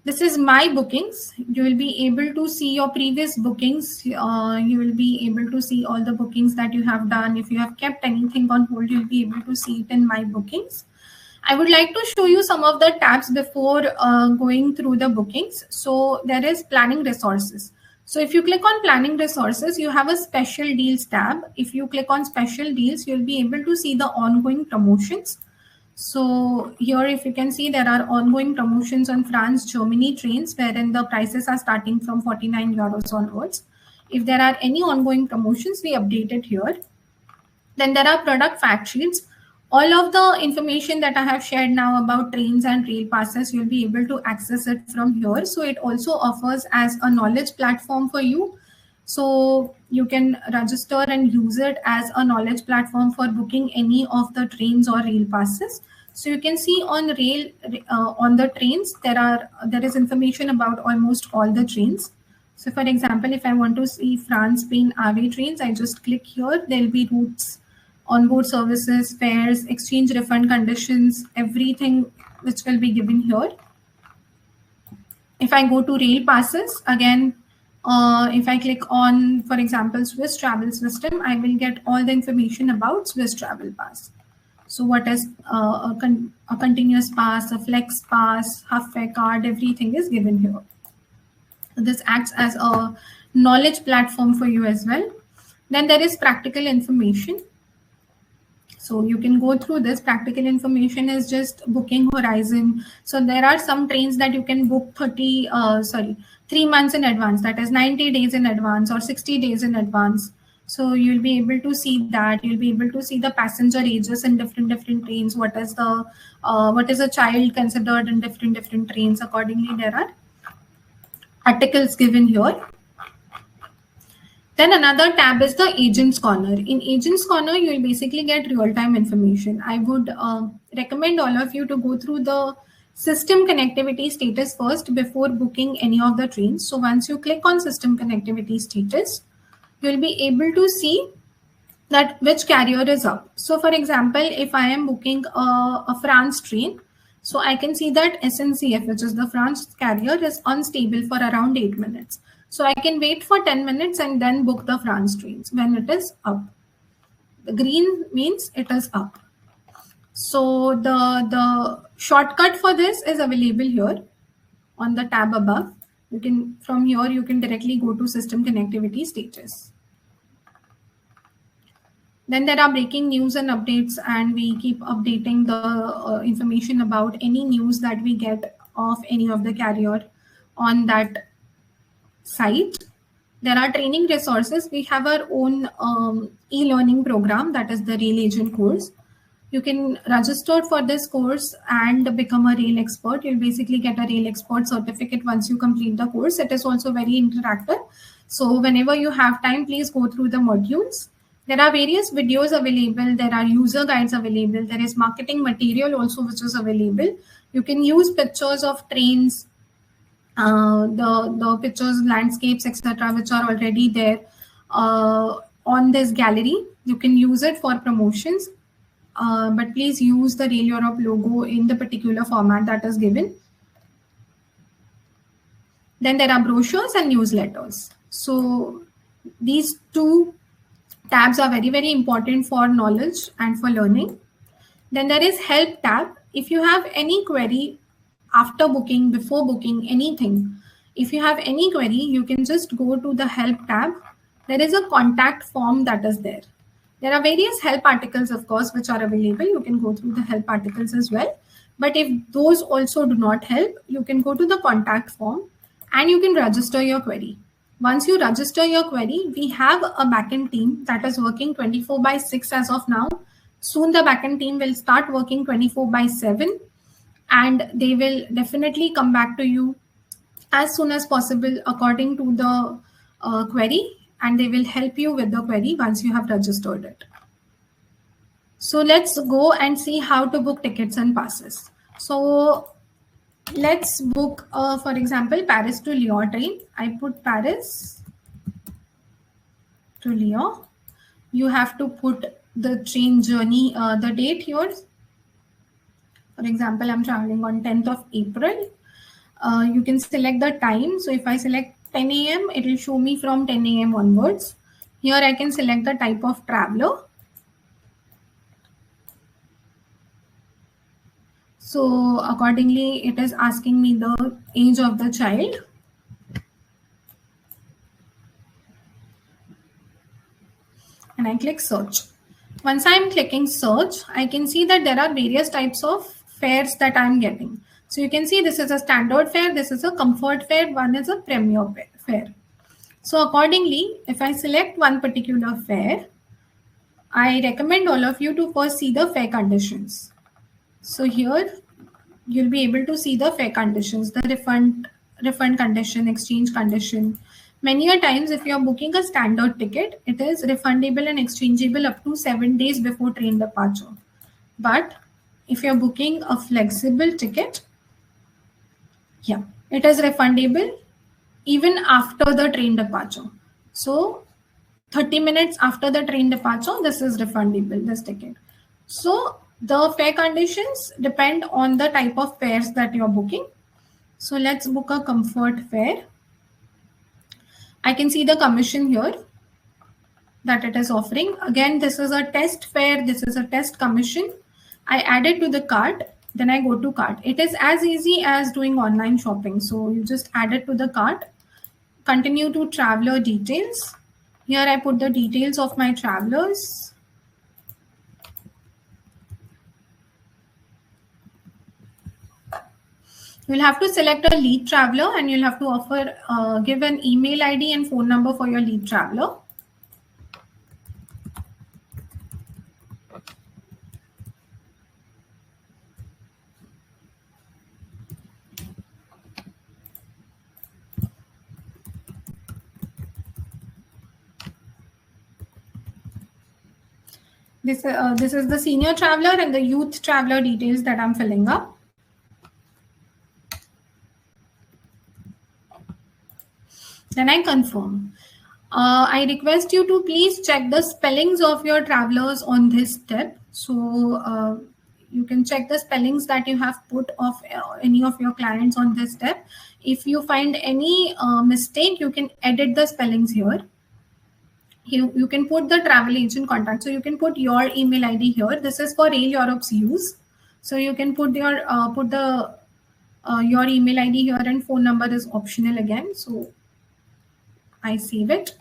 This is my bookings. You will be able to see your previous bookings. You will be able to see all the bookings that you have done. If you have kept anything on hold, you'll be able to see it in my bookings. I would like to show you some of the tabs before going through the bookings. So there is planning resources. So if you click on planning resources, you have a special deals tab. If you click on special deals, you'll be able to see the ongoing promotions. So here, if you can see, there are ongoing promotions on France-Germany trains, wherein the prices are starting from 49 euros onwards. If there are any ongoing promotions, we update it here. Then there are product fact sheets. All of the information that I have shared now about trains and rail passes, you'll be able to access it from here. So it also offers as a knowledge platform for you. So you can register and use it as a knowledge platform for booking any of the trains or rail passes. So you can see on rail, on the trains, there is information about almost all the trains. So for example, if I want to see France, Spain, Ave trains, I just click here. There'll be routes, onboard services, fares, exchange refund conditions, everything which will be given here. If I go to rail passes, again, if I click on, for example, Swiss Travel System, I will get all the information about Swiss Travel Pass. So what is a continuous pass, a flex pass, half fare card, everything is given here. So this acts as a knowledge platform for you as well. Then there is practical information. So you can go through this. Practical information is just booking horizon. So there are some trains that you can book 3 months in advance, that is 90 days in advance or 60 days in advance. So you'll be able to see that. You'll be able to see the passenger ages in different trains. What is a child considered in different trains? Accordingly, there are articles given here. Then another tab is the Agents Corner. In Agents Corner, you will basically get real-time information. I would recommend all of you to go through the system connectivity status first before booking any of the trains. So once you click on system connectivity status, you will be able to see that which carrier is up. So for example, if I am booking a France train, so I can see that SNCF, which is the France carrier, is unstable for around 8 minutes. So I can wait for 10 minutes and then book the France trains when it is up. The green means it is up. So the shortcut for this is available here on the tab above. You can, from here, you can directly go to system connectivity status. Then there are breaking news and updates, and we keep updating the information about any news that we get of any of the carrier on that site. There are training resources. We have our own e-learning program, that is the Rail Agent course. You can register for this course and become a rail expert. You'll basically get a rail expert certificate once you complete the course. It is also very interactive. So whenever you have time, please go through the modules. There are various videos available. There are user guides available. There is marketing material also which is available. You can use pictures of trains, the pictures, landscapes, etc., which are already there on this gallery. You can use it for promotions. But please use the Rail Europe logo in the particular format that is given. Then there are brochures and newsletters. So these two tabs are very, very important for knowledge and for learning. Then there is help tab. If you have any query after booking, before booking, anything, if you have any query, you can just go to the help tab. There is a contact form that is there. There are various help articles, of course, which are available. You can go through the help articles as well. But if those also do not help, you can go to the contact form and you can register your query. Once you register your query, we have a backend team that is working 24/6 as of now. Soon the backend team will start working 24/7, and they will definitely come back to you as soon as possible according to the query, and they will help you with the query once you have registered it. So let's go and see how to book tickets and passes. So let's book, for example, Paris to Lyon train. I put Paris to Lyon. You have to put the train journey, the date here. For example, I'm traveling on 10th of April. You can select the time. So if I select 10 a.m., it will show me from 10 a.m. onwards. Here I can select the type of traveler. So accordingly, it is asking me the age of the child. And I click search. Once I'm clicking search, I can see that there are various types of fares that I'm getting. So you can see this is a standard fare, this is a comfort fare, one is a premier fare. So accordingly, if I select one particular fare, I recommend all of you to first see the fare conditions. So here you'll be able to see the fare conditions, the refund condition, exchange condition. Many a times, if you are booking a standard ticket, it is refundable and exchangeable up to 7 days before train departure. But if you're booking a flexible ticket, yeah, it is refundable even after the train departure. So 30 minutes after the train departure, this is refundable, this ticket. So the fare conditions depend on the type of fares that you're booking. So let's book a comfort fare. I can see the commission here that it is offering. Again, this is a test fare. This is a test commission. I add it to the cart. Then I go to cart. It is as easy as doing online shopping. So you just add it to the cart. Continue to traveler details. Here I put the details of my travelers. You'll have to select a lead traveler and you'll have to offer, give an email ID and phone number for your lead traveler. This is the senior traveler and the youth traveler details that I'm filling up. Then I confirm. I request you to please check the spellings of your travelers on this step. So you can check the spellings that you have put of any of your clients on this step. If you find any mistake, you can edit the spellings here. You can put the travel agent contact. So you can put your email ID here. This is for Rail Europe's use. So you can put your your email ID here, and phone number is optional again. So I save it.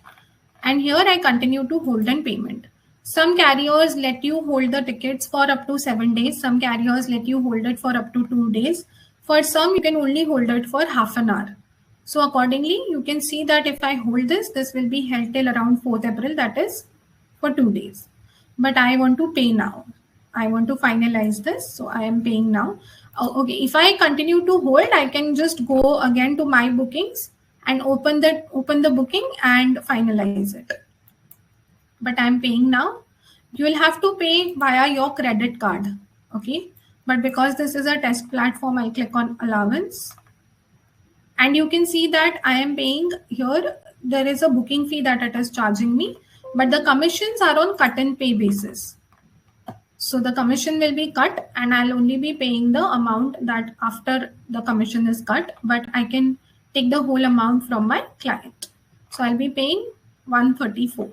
And here I continue to hold on payment. Some carriers let you hold the tickets for up to 7 days. Some carriers let you hold it for up to 2 days. For some, you can only hold it for half an hour. So accordingly, you can see that if I hold this, this will be held till around 4th April, that is for 2 days. But I want to pay now. I want to finalize this. So I am paying now. Okay, if I continue to hold, I can just go again to my bookings and open the booking and finalize it. But I'm paying now. You will have to pay via your credit card. Okay, but because this is a test platform, I'll click on allowance. And you can see that I am paying here. There is a booking fee that it is charging me, but the commissions are on cut and pay basis. So the commission will be cut and I'll only be paying the amount that after the commission is cut, but I can take the whole amount from my client. So I'll be paying 134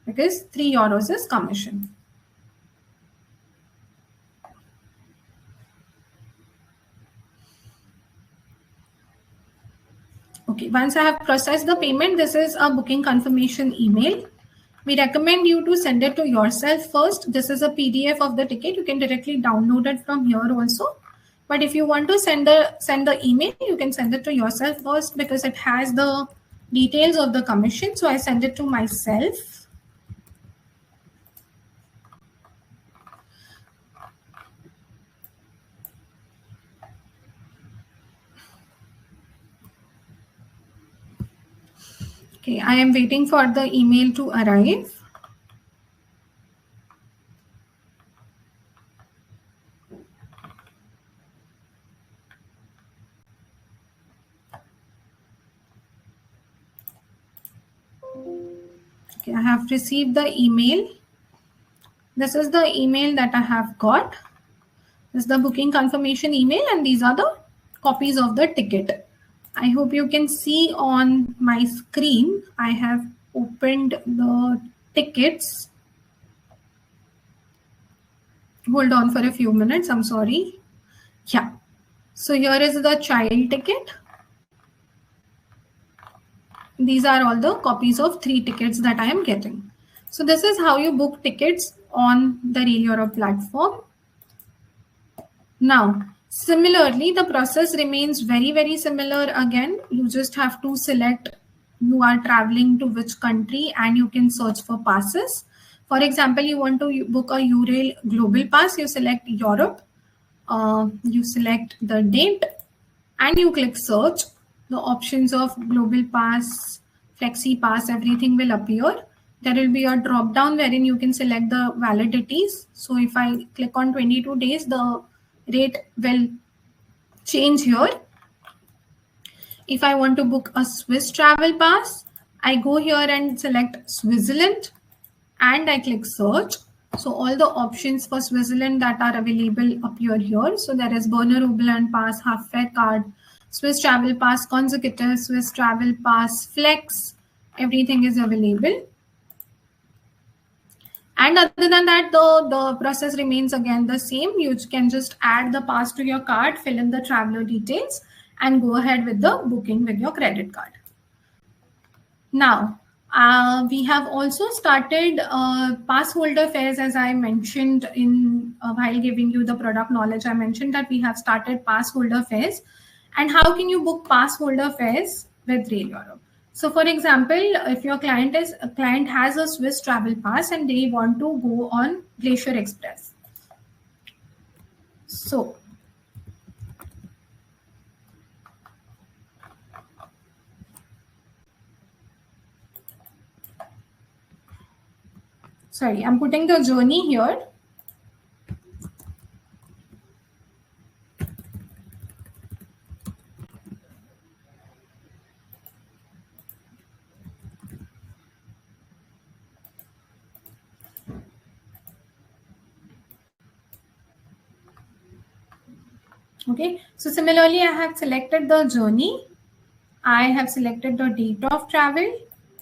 because 3 euros is commission. Okay, once I have processed the payment, this is a booking confirmation email. We recommend you to send it to yourself first. This is a PDF of the ticket. You can directly download it from here also. But if you want to send the email, you can send it to yourself first because it has the details of the commission. So I send it to myself. Okay, I am waiting for the email to arrive. Okay, I have received the email. This is the email that I have got. This is the booking confirmation email, and these are the copies of the ticket. I hope you can see on my screen. I have opened the tickets. Hold on for a few minutes. I'm sorry. Yeah. So here is the child ticket. These are all the copies of 3 tickets that I am getting. So this is how you book tickets on the Rail Europe platform. Now, similarly, the process remains very, very similar. Again, you just have to select you are traveling to which country and you can search for passes. For example, you want to book a Eurail Global Pass, you select Europe, you select the date and you click search. The options of Global Pass, Flexi Pass, everything will appear. There will be a drop down wherein you can select the validities. So if I click on 22 days, the rate will change here. If I want to book a Swiss travel pass, I go here and select Switzerland and I click search. So all the options for Switzerland that are available appear here. So there is Berner Oberland Pass, Half Fare Card, Swiss Travel Pass, Consecutive, Swiss Travel Pass, Flex, everything is available. And other than that, the process remains again the same. You can just add the pass to your card, fill in the traveler details, and go ahead with the booking with your credit card. Now, we have also started pass holder fares, as I mentioned in while giving you the product knowledge. I mentioned that we have started pass holder fares. And how can you book pass holder fares with Rail Europe? So for example, if your client has a Swiss travel pass and they want to go on Glacier Express. So sorry, I'm putting the journey here. Okay, so similarly, I have selected the journey. I have selected the date of travel,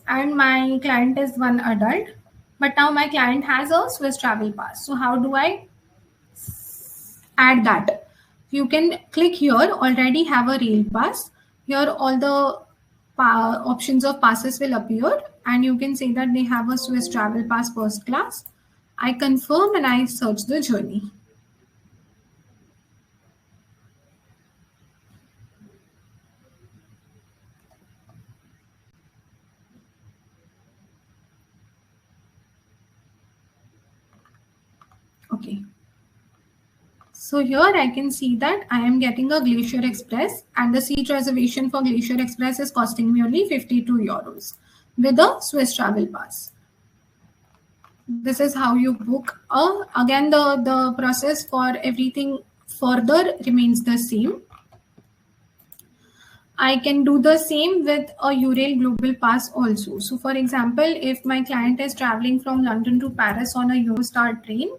and my client is one adult. But now my client has a Swiss travel pass. So how do I add that? You can click here, already have a rail pass. Here all the options of passes will appear, and you can say that they have a Swiss travel pass first class. I confirm and I search the journey. Okay. So here I can see that I am getting a Glacier Express, and the seat reservation for Glacier Express is costing me only 52 euros with a Swiss travel pass. This is how you book. Again, the process for everything further remains the same. I can do the same with a Eurail Global Pass also. So for example, if my client is traveling from London to Paris on a Eurostar train,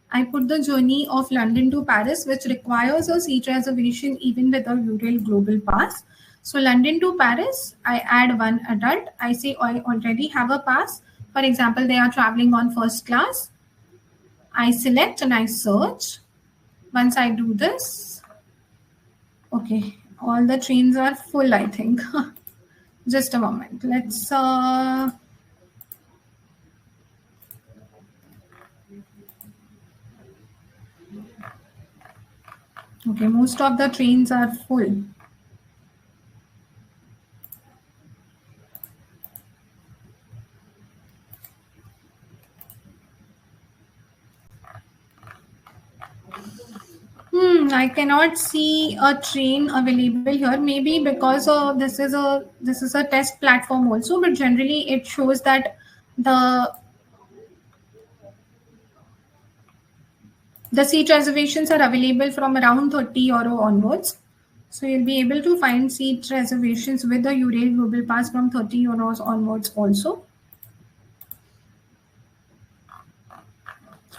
I put the journey of London to Paris, which requires a seat reservation even with a Eurail Global Pass. So London to Paris, I add one adult. I say I already have a pass. For example, they are traveling on first class. I select and I search. Once I do this, okay, all the trains are full, I think. Just a moment. Let's okay, most of the trains are full. I cannot see a train available here. Maybe because this is a test platform also, but generally it shows that the seat reservations are available from around 30 euro onwards. So you'll be able to find seat reservations with the Eurail Global Pass from 30 euros onwards also.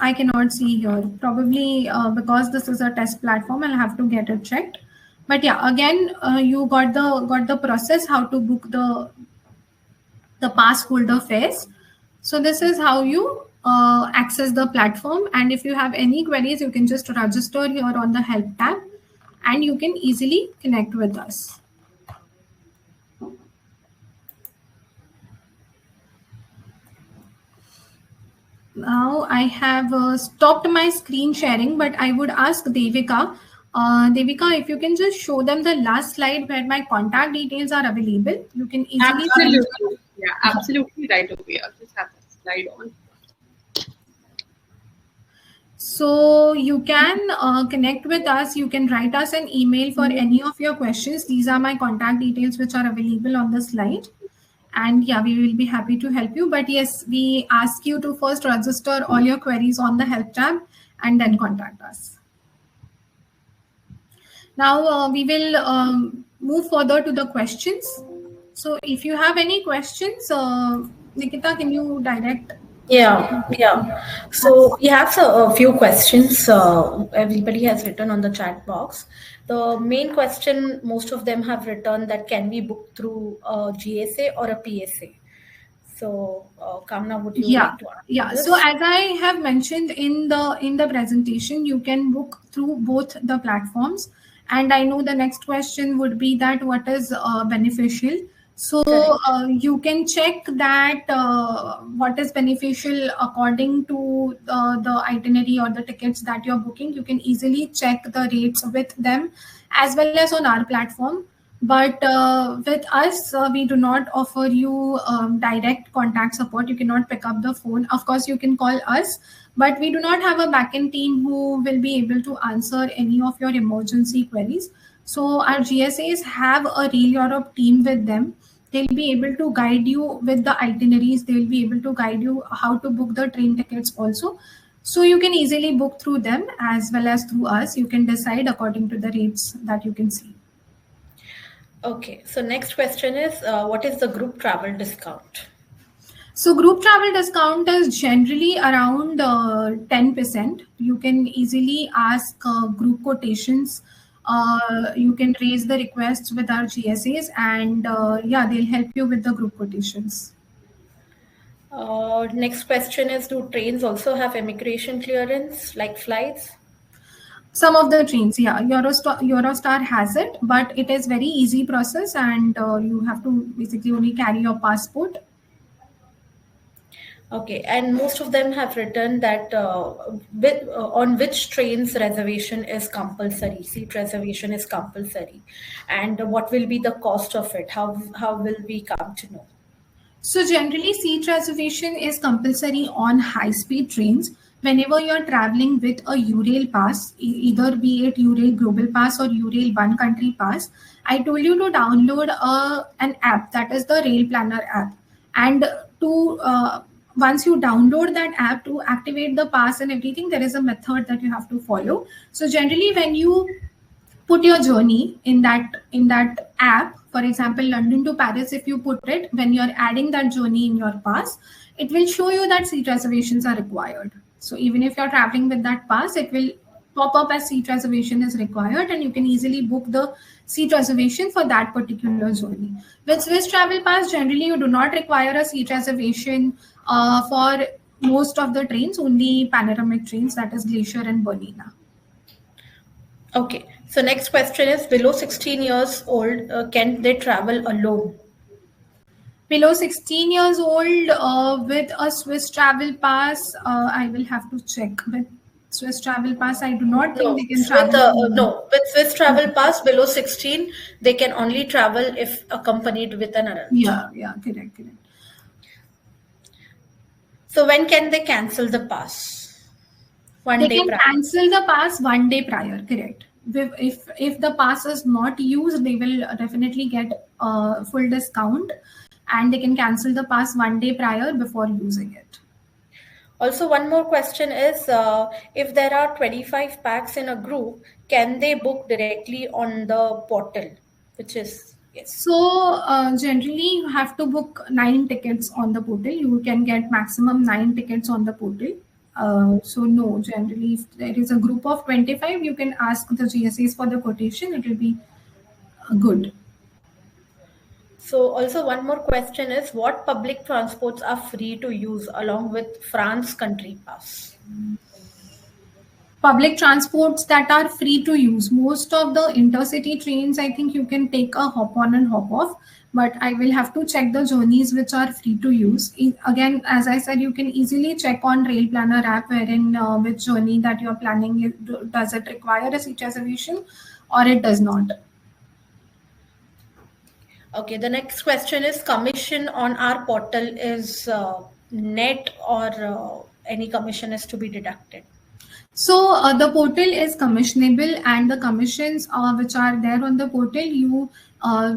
I cannot see here, probably because this is a test platform. I'll have to get it checked. But yeah, again, you got the process how to book the pass holder fares. So this is how you access the platform. And if you have any queries, you can just register here on the help tab, and you can easily connect with us. Now I have stopped my screen sharing, but I would ask Devika. Devika, if you can just show them the last slide where my contact details are available, you can easily. Absolutely. Yeah, absolutely right over here. Just have the slide on. So you can connect with us. You can write us an email for any of your questions. These are my contact details which are available on the slide. And yeah, we will be happy to help you. But yes, we ask you to first register all your queries on the help tab and then contact us. Now we will move further to the questions. So if you have any questions, Nikita, can you direct? Yeah. So we have a few questions. Everybody has written on the chat box. The main question, most of them have written that can we book through a GSA or a PSA? So Kamna, would you like to answer this? So as I have mentioned in the presentation, you can book through both the platforms. And I know the next question would be that what is beneficial. So you can check that what is beneficial according to the itinerary or the tickets that you're booking. You can easily check the rates with them as well as on our platform. But with us, we do not offer you direct contact support. You cannot pick up the phone. Of course, you can call us, but we do not have a backend team who will be able to answer any of your emergency queries. So our GSAs have a Rail Europe team with them. They'll be able to guide you with the itineraries. They'll be able to guide you how to book the train tickets also. So you can easily book through them as well as through us. You can decide according to the rates that you can see. Okay, so next question is, what is the group travel discount? So group travel discount is generally around 10%. You can easily ask group quotations you can raise the requests with our GSAs, and yeah, they'll help you with the group quotations. Next question is, do trains also have immigration clearance like flights? Some of the trains, yeah, Eurostar has it, but it is very easy process, and you have to basically only carry your passport. Okay, and most of them have written that on which trains reservation is compulsory, seat reservation is compulsory, and what will be the cost of it? How will we come to know? So generally, seat reservation is compulsory on high-speed trains. Whenever you're traveling with a URail pass, either be it URail Global Pass or URail One Country Pass, I told you to download an app, that is the Rail Planner app. And once you download that app, to activate the pass and everything, there is a method that you have to follow. So generally, when you put your journey in that app, for example, London to Paris, if you put it, when you're adding that journey in your pass, it will show you that seat reservations are required. So even if you're traveling with that pass, it will pop up as seat reservation is required, and you can easily book the seat reservation for that particular journey. With Swiss Travel Pass, generally you do not require a seat reservation for most of the trains, only panoramic trains, that is Glacier and Bernina. Okay, so next question is, below 16 years old, can they travel alone? Below 16 years old with a Swiss Travel Pass, I will have to check. With Swiss Travel Pass, I do not think they can travel. With Swiss Travel Pass, below 16, they can only travel if accompanied with an adult. Yeah, correct. So when can they cancel the pass? They can cancel the pass 1 day prior, correct. If the pass is not used, they will definitely get a full discount, and they can cancel the pass 1 day prior before using it. Also, one more question is, if there are 25 packs in a group, can they book directly on the portal? Which is, yes. So generally, you have to book 9 tickets on the portal. You can get maximum 9 tickets on the portal. So no, generally, if there is a group of 25, you can ask the GSAs for the quotation. It will be good. So also one more question is, what public transports are free to use along with France Country Pass? Public transports that are free to use. Most of the intercity trains, I think you can take a hop on and hop off, but I will have to check the journeys which are free to use. Again, as I said, you can easily check on Rail Planner app, wherein which journey that you're planning, does it require a seat reservation or it does not. Okay, the next question is, commission on our portal is net, or any commission is to be deducted? So the portal is commissionable, and the commissions which are there on the portal, you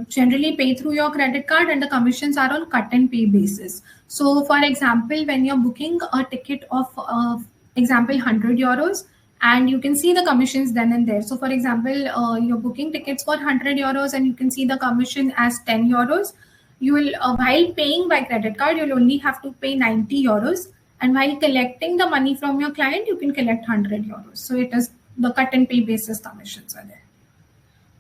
generally pay through your credit card, and the commissions are on cut and pay basis. So for example, when you're booking a ticket of example 100 euros, and you can see the commissions then and there. So for example, you're booking tickets for 100 euros and you can see the commission as 10 euros. You will, while paying by credit card, you'll only have to pay 90 euros. And while collecting the money from your client, you can collect 100 euros. So it is the cut and pay basis commissions are there.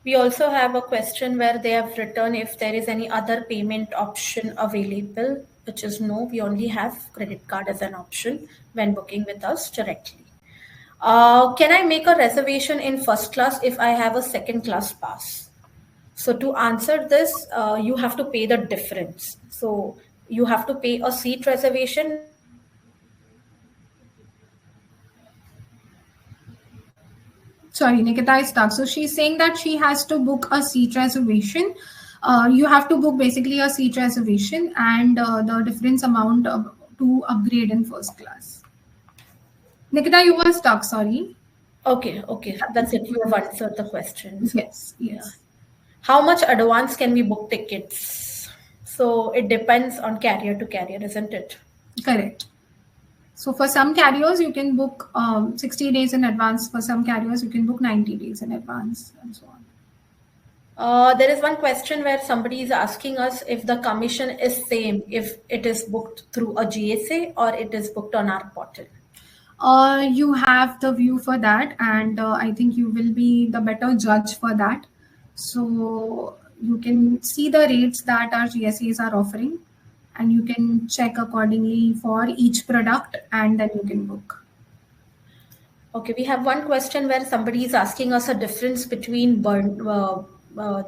We also have a question where they have written if there is any other payment option available, which is no, we only have credit card as an option when booking with us directly. Can I make a reservation in first class if I have a second class pass? So to answer this, you have to pay the difference. So you have to pay a seat reservation. Sorry, Nikita is stuck. So she's saying that she has to book a seat reservation. You have to book basically a seat reservation and the difference amount to upgrade in first class. Nikita, you were stuck, sorry. Okay. That's it. You have answered the question. Yes. Yeah. How much advance can we book tickets? So it depends on carrier to carrier, isn't it? Correct. So for some carriers, you can book 60 days in advance. For some carriers, you can book 90 days in advance and so on. There is one question where somebody is asking us if the commission is same if it is booked through a GSA or it is booked on our portal. You have the view for that, and I think you will be the better judge for that. So you can see the rates that our GSEs are offering, and you can check accordingly for each product, and then you can book. Okay, we have one question where somebody is asking us a difference between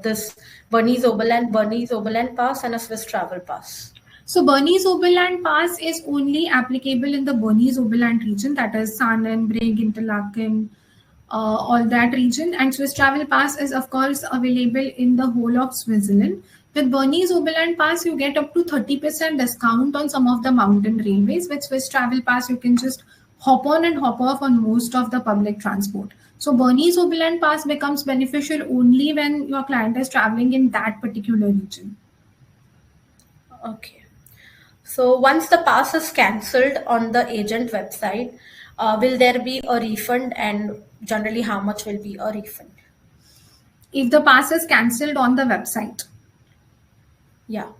this Bernese Oberland Pass and a Swiss Travel Pass. So Bernese Oberland Pass is only applicable in the Bernese Oberland region, that is Saanen, Brig, Interlaken, all that region. And Swiss Travel Pass is of course available in the whole of Switzerland. With Bernese Oberland Pass, you get up to 30% discount on some of the mountain railways. With Swiss Travel Pass, you can just hop on and hop off on most of the public transport. So Bernese Oberland Pass becomes beneficial only when your client is traveling in that particular region. Okay. So once the pass is cancelled on the agent website, will there be a refund, and generally how much will be a refund? If the pass is cancelled on the website. Yeah.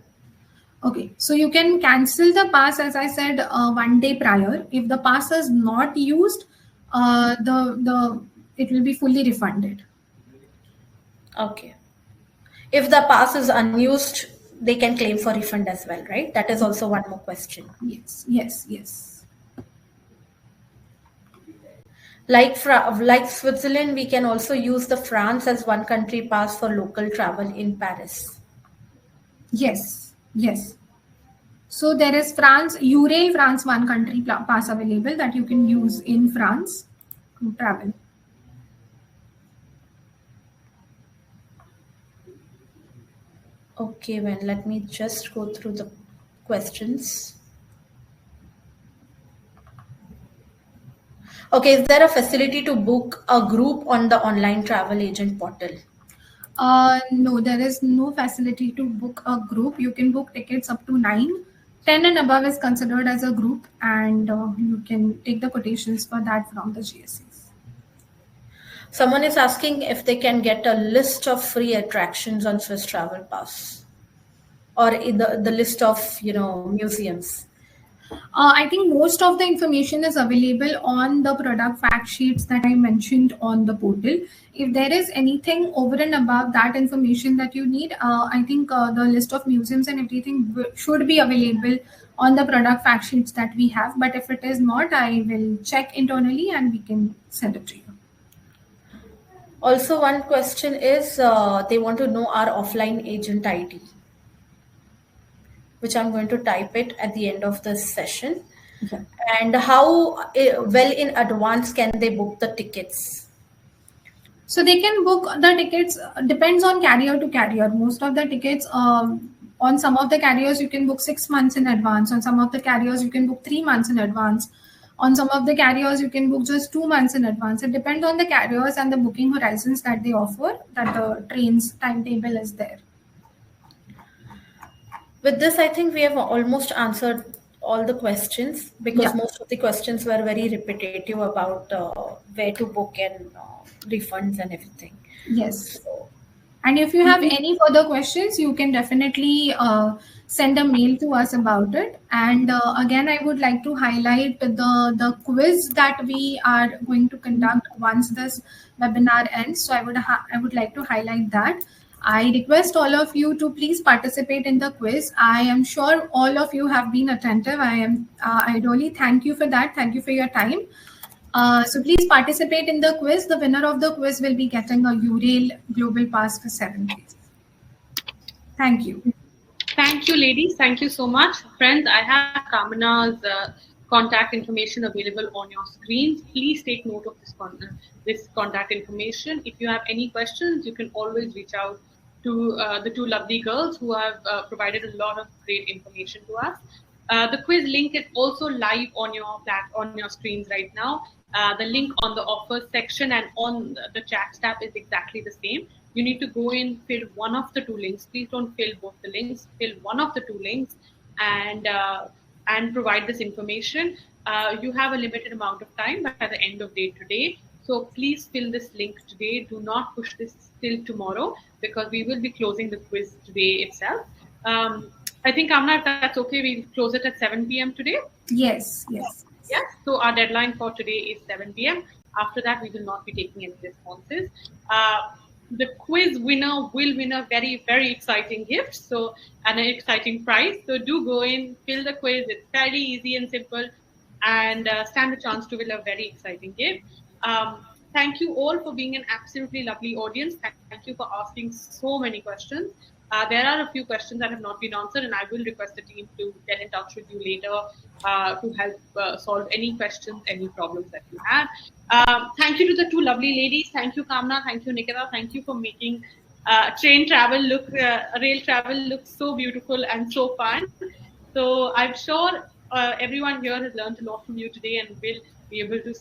Okay, so you can cancel the pass, as I said, 1 day prior. If the pass is not used, it will be fully refunded. Okay. If the pass is unused, they can claim for refund as well, right? That is also one more question. Yes. Like Switzerland, we can also use the France as one country pass for local travel in Paris. Yes. So there is Eurail France one country pass available that you can use in France to travel. Okay, well, let me just go through the questions. Okay, is there a facility to book a group on the online travel agent portal? No, there is no facility to book a group. You can book tickets up to 9. 10 and above is considered as a group, and you can take the quotations for that from the GSEs. Someone is asking if they can get a list of free attractions on Swiss Travel Pass, or in the list of museums. I think most of the information is available on the product fact sheets that I mentioned on the portal. If there is anything over and above that information that you need, I think the list of museums and everything should be available on the product fact sheets that we have. But if it is not, I will check internally and we can send it to you. Also, one question is they want to know our offline agent ID, which I'm going to type it at the end of this session. Okay. And how well in advance can they book the tickets? So they can book the tickets, depends on carrier to carrier. Most of the tickets, on some of the carriers, you can book 6 months in advance. On some of the carriers, you can book 3 months in advance. On some of the carriers, you can book just 2 months in advance. It depends on the carriers and the booking horizons that they offer, that the train's timetable is there. With this, I think we have almost answered all the questions, because most of the questions were very repetitive about where to book and refunds and everything. Yes. And if you have any further questions, you can definitely send a mail to us about it. And again, I would like to highlight the quiz that we are going to conduct once this webinar ends. So I would like to highlight that. I request all of you to please participate in the quiz. I am sure all of you have been attentive. I really thank you for that. Thank you for your time. So please participate in the quiz. The winner of the quiz will be getting a Eurail Global Pass for 7 days. Thank you. Thank you, ladies. Thank you so much. Friends, I have Kamana's contact information available on your screens. Please take note of this contact information. If you have any questions, you can always reach out to the two lovely girls who have provided a lot of great information to us. The quiz link is also live on your screens right now. The link on the offers section and on the chat tab is exactly the same. You need to go in, fill one of the two links. Please don't fill both the links. Fill one of the two links and provide this information. You have a limited amount of time by the end of day today. So please fill this link today. Do not push this till tomorrow, because we will be closing the quiz today itself. I think, Kamana, if that's okay, we'll close it at 7 p.m. today. Yes. Yes. So our deadline for today is 7 p.m. After that, we will not be taking any responses. The quiz winner will win a very, very exciting gift. So, and an exciting prize. So do go in, fill the quiz. It's fairly easy and simple, and stand a chance to win a very exciting gift. Thank you all for being an absolutely lovely audience. Thank you for asking so many questions. There are a few questions that have not been answered, and I will request the team to get in touch with you later to help solve any questions, any problems that you have. Thank you to the two lovely ladies. Thank you, Kamna. Thank you, Nikita. Thank you for making rail travel look so beautiful and so fun. So I'm sure everyone here has learned a lot from you today and will be able to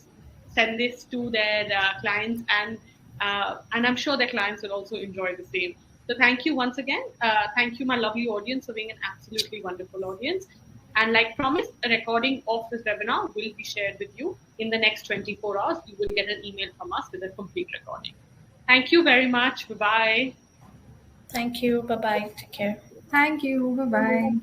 send this to their clients, and I'm sure their clients will also enjoy the same. So thank you once again. Thank you, my lovely audience, for being an absolutely wonderful audience. And like promised, a recording of this webinar will be shared with you in the next 24 hours. You will get an email from us with a complete recording. Thank you very much. Bye-bye. Thank you. Bye-bye. Take care. Thank you. Bye-bye.